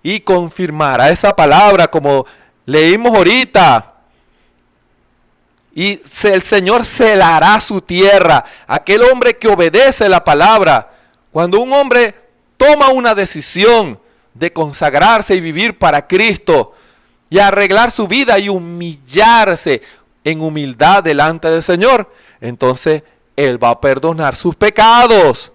y confirmará esa palabra como leímos ahorita. Y el Señor celará su tierra. Aquel hombre que obedece la palabra. Cuando un hombre toma una decisión de consagrarse y vivir para Cristo y arreglar su vida y humillarse en humildad delante del Señor, entonces Él va a perdonar sus pecados.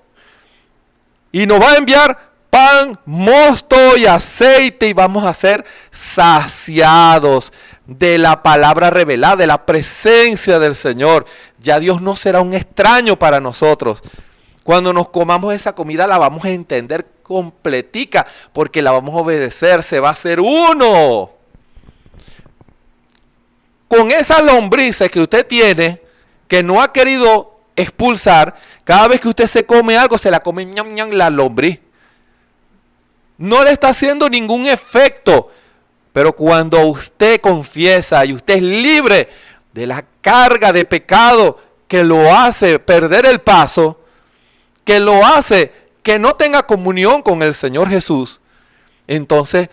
Y nos va a enviar pan, mosto y aceite y vamos a ser saciados de la palabra revelada, de la presencia del Señor. Ya Dios no será un extraño para nosotros. Cuando nos comamos esa comida la vamos a entender completica porque la vamos a obedecer, se va a hacer uno. Con esas lombrices que usted tiene, que no ha querido expulsar, cada vez que usted se come algo, se la come ñam, ñam, la lombriz. No le está haciendo ningún efecto. Pero cuando usted confiesa y usted es libre de la carga de pecado que lo hace perder el paso, que lo hace que no tenga comunión con el Señor Jesús, entonces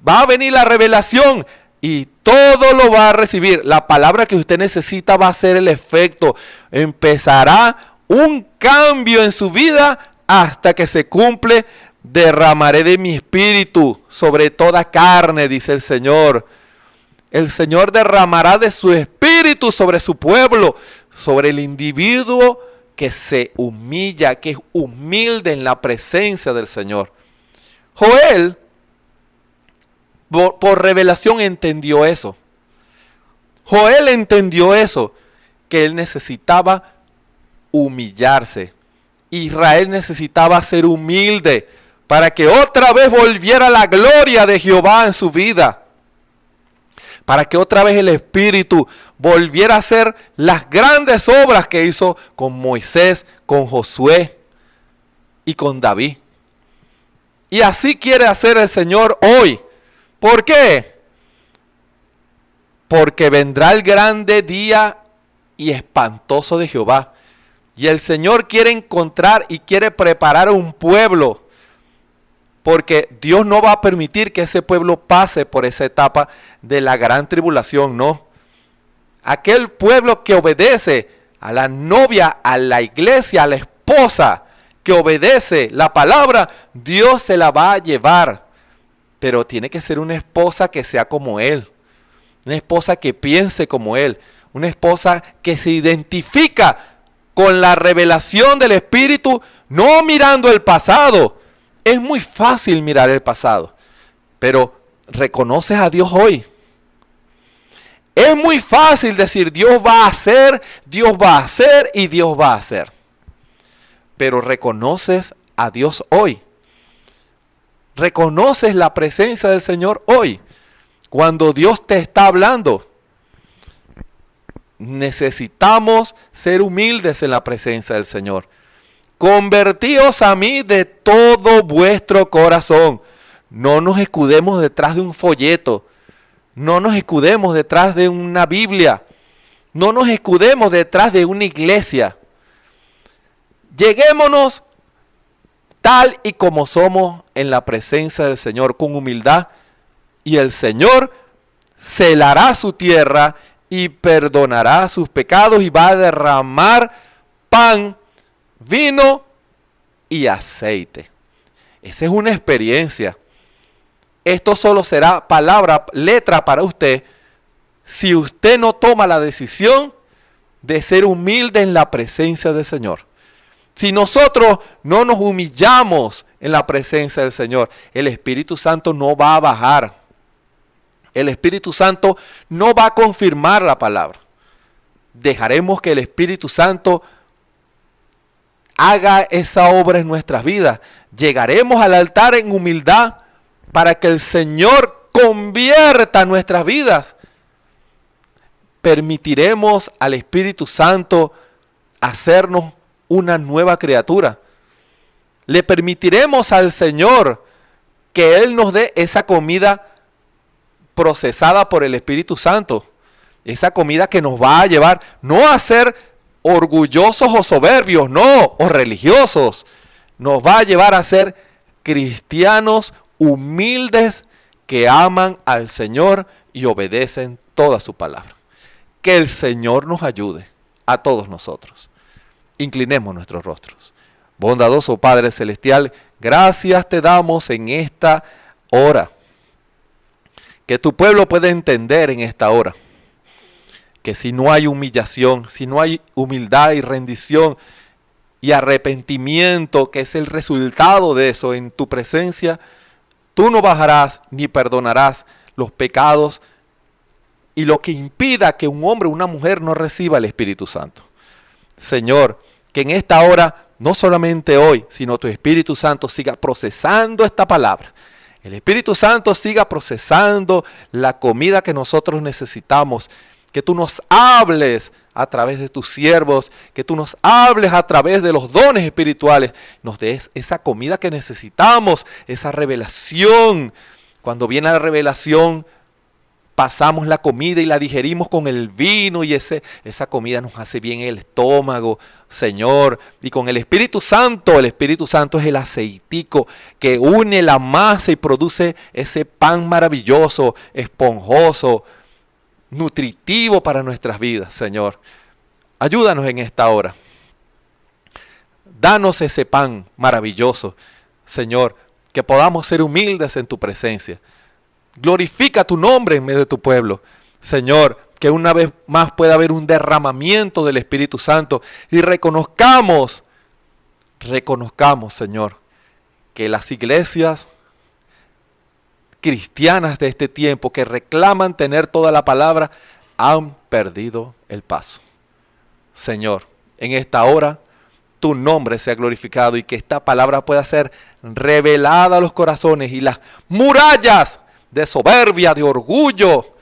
va a venir la revelación y todo lo va a recibir. La palabra que usted necesita va a ser el efecto. Empezará un cambio en su vida hasta que se cumple. Derramaré de mi espíritu sobre toda carne, dice el Señor. El Señor derramará de su espíritu sobre su pueblo, sobre el individuo que se humilla, que es humilde en la presencia del Señor. Joel, por revelación, entendió eso. Joel entendió eso, que él necesitaba humillarse. Israel necesitaba ser humilde para que otra vez volviera la gloria de Jehová en su vida. Para que otra vez el Espíritu volviera a hacer las grandes obras que hizo con Moisés, con Josué y con David. Y así quiere hacer el Señor hoy. ¿Por qué? Porque vendrá el grande día y espantoso de Jehová. Y el Señor quiere encontrar y quiere preparar un pueblo. Porque Dios no va a permitir que ese pueblo pase por esa etapa de la gran tribulación, no. Aquel pueblo que obedece a la novia, a la iglesia, a la esposa, que obedece la palabra, Dios se la va a llevar. Pero tiene que ser una esposa que sea como Él. Una esposa que piense como Él. Una esposa que se identifica con la revelación del Espíritu, no mirando el pasado. Es muy fácil mirar el pasado, pero reconoces a Dios hoy. Es muy fácil decir Dios va a hacer, Dios va a hacer y Dios va a hacer. Pero reconoces a Dios hoy. Reconoces la presencia del Señor hoy. Cuando Dios te está hablando, necesitamos ser humildes en la presencia del Señor. Convertíos a mí de todo vuestro corazón. No nos escudemos detrás de un folleto. No nos escudemos detrás de una Biblia. No nos escudemos detrás de una iglesia. Lleguémonos tal y como somos en la presencia del Señor, con humildad. Y el Señor celará su tierra y perdonará sus pecados y va a derramar pan, vino y aceite. Esa es una experiencia. Esto solo será palabra, letra para usted, si usted no toma la decisión de ser humilde en la presencia del Señor. Si nosotros no nos humillamos en la presencia del Señor, el Espíritu Santo no va a bajar. El Espíritu Santo no va a confirmar la palabra. Dejaremos que el Espíritu Santo haga esa obra en nuestras vidas. Llegaremos al altar en humildad para que el Señor convierta nuestras vidas. Permitiremos al Espíritu Santo hacernos una nueva criatura. Le permitiremos al Señor que Él nos dé esa comida procesada por el Espíritu Santo. Esa comida que nos va a llevar no a ser orgullosos o soberbios, no, o religiosos. Nos va a llevar a ser cristianos humildes que aman al Señor y obedecen toda su palabra. Que el Señor nos ayude a todos nosotros. Inclinemos nuestros rostros. Bondadoso Padre Celestial, gracias te damos en esta hora. Que tu pueblo pueda entender en esta hora que si no hay humillación, si no hay humildad y rendición y arrepentimiento, que es el resultado de eso en tu presencia, tú no bajarás ni perdonarás los pecados y lo que impida que un hombre o una mujer no reciba el Espíritu Santo. Señor, que en esta hora, no solamente hoy, sino tu Espíritu Santo siga procesando esta palabra. El Espíritu Santo siga procesando la comida que nosotros necesitamos. Que tú nos hables a través de tus siervos, que tú nos hables a través de los dones espirituales, nos des esa comida que necesitamos, esa revelación. Cuando viene la revelación, pasamos la comida y la digerimos con el vino y esa comida nos hace bien el estómago, Señor. Y con el Espíritu Santo es el aceitico que une la masa y produce ese pan maravilloso, esponjoso, nutritivo para nuestras vidas, Señor. Ayúdanos en esta hora. Danos ese pan maravilloso, Señor, que podamos ser humildes en tu presencia. Glorifica tu nombre en medio de tu pueblo, Señor, que una vez más pueda haber un derramamiento del Espíritu Santo y reconozcamos, Señor, que las iglesias cristianas de este tiempo que reclaman tener toda la palabra han perdido el paso. Señor, en esta hora tu nombre sea glorificado y que esta palabra pueda ser revelada a los corazones y las murallas de soberbia, de orgullo,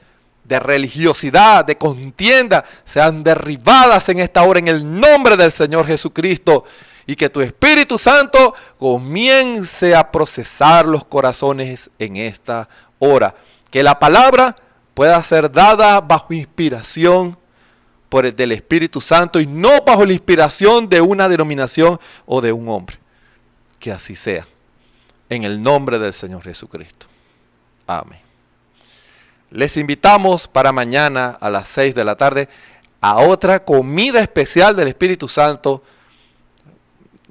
de religiosidad, de contienda, sean derribadas en esta hora en el nombre del Señor Jesucristo. Y que tu Espíritu Santo comience a procesar los corazones en esta hora. Que la palabra pueda ser dada bajo inspiración del Espíritu Santo y no bajo la inspiración de una denominación o de un hombre. Que así sea. En el nombre del Señor Jesucristo. Amén. Les invitamos para mañana a las 6 de la tarde a otra comida especial del Espíritu Santo,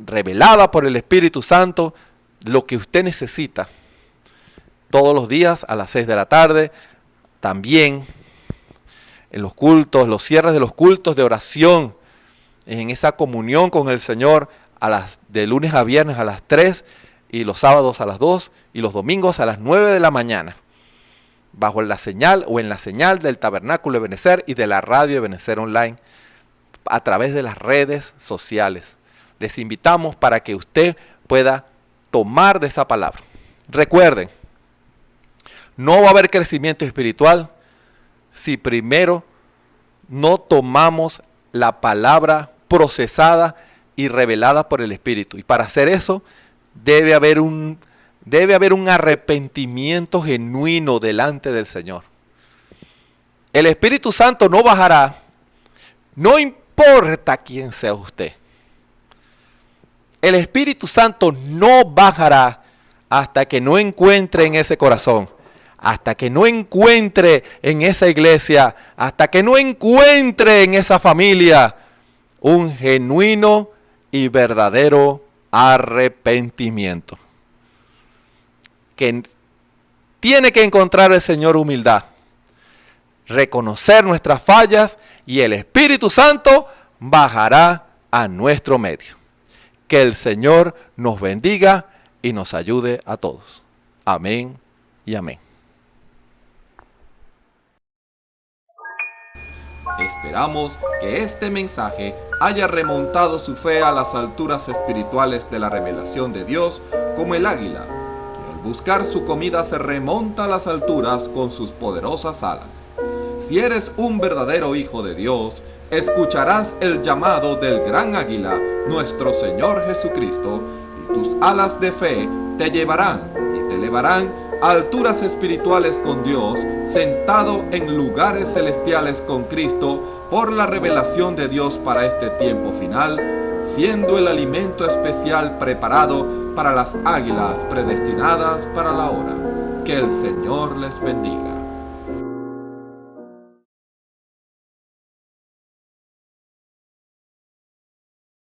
revelada por el Espíritu Santo, lo que usted necesita. Todos los días a las 6 de la tarde, también en los cultos, los cierres de los cultos de oración, en esa comunión con el Señor, de lunes a viernes a las 3, y los sábados a las 2 y los domingos a las 9 de la mañana, bajo la señal o en la señal del Tabernáculo Ebenecer y de la radio Ebenecer Online, a través de las redes sociales. Les invitamos para que usted pueda tomar de esa palabra. Recuerden, no va a haber crecimiento espiritual si primero no tomamos la palabra procesada y revelada por el Espíritu. Y para hacer eso, debe haber un arrepentimiento genuino delante del Señor. El Espíritu Santo no bajará, no importa quién sea usted. El Espíritu Santo no bajará hasta que no encuentre en ese corazón, hasta que no encuentre en esa iglesia, hasta que no encuentre en esa familia un genuino y verdadero arrepentimiento. Que tiene que encontrar el Señor humildad, reconocer nuestras fallas y el Espíritu Santo bajará a nuestro medio. Que el Señor nos bendiga y nos ayude a todos. Amén y amén. Esperamos que este mensaje haya remontado su fe a las alturas espirituales de la revelación de Dios, como el águila, que al buscar su comida se remonta a las alturas con sus poderosas alas. Si eres un verdadero hijo de Dios, escucharás el llamado del gran águila, nuestro Señor Jesucristo, y tus alas de fe te llevarán y te elevarán a alturas espirituales con Dios, sentado en lugares celestiales con Cristo, por la revelación de Dios para este tiempo final, siendo el alimento especial preparado para las águilas predestinadas para la hora. Que el Señor les bendiga.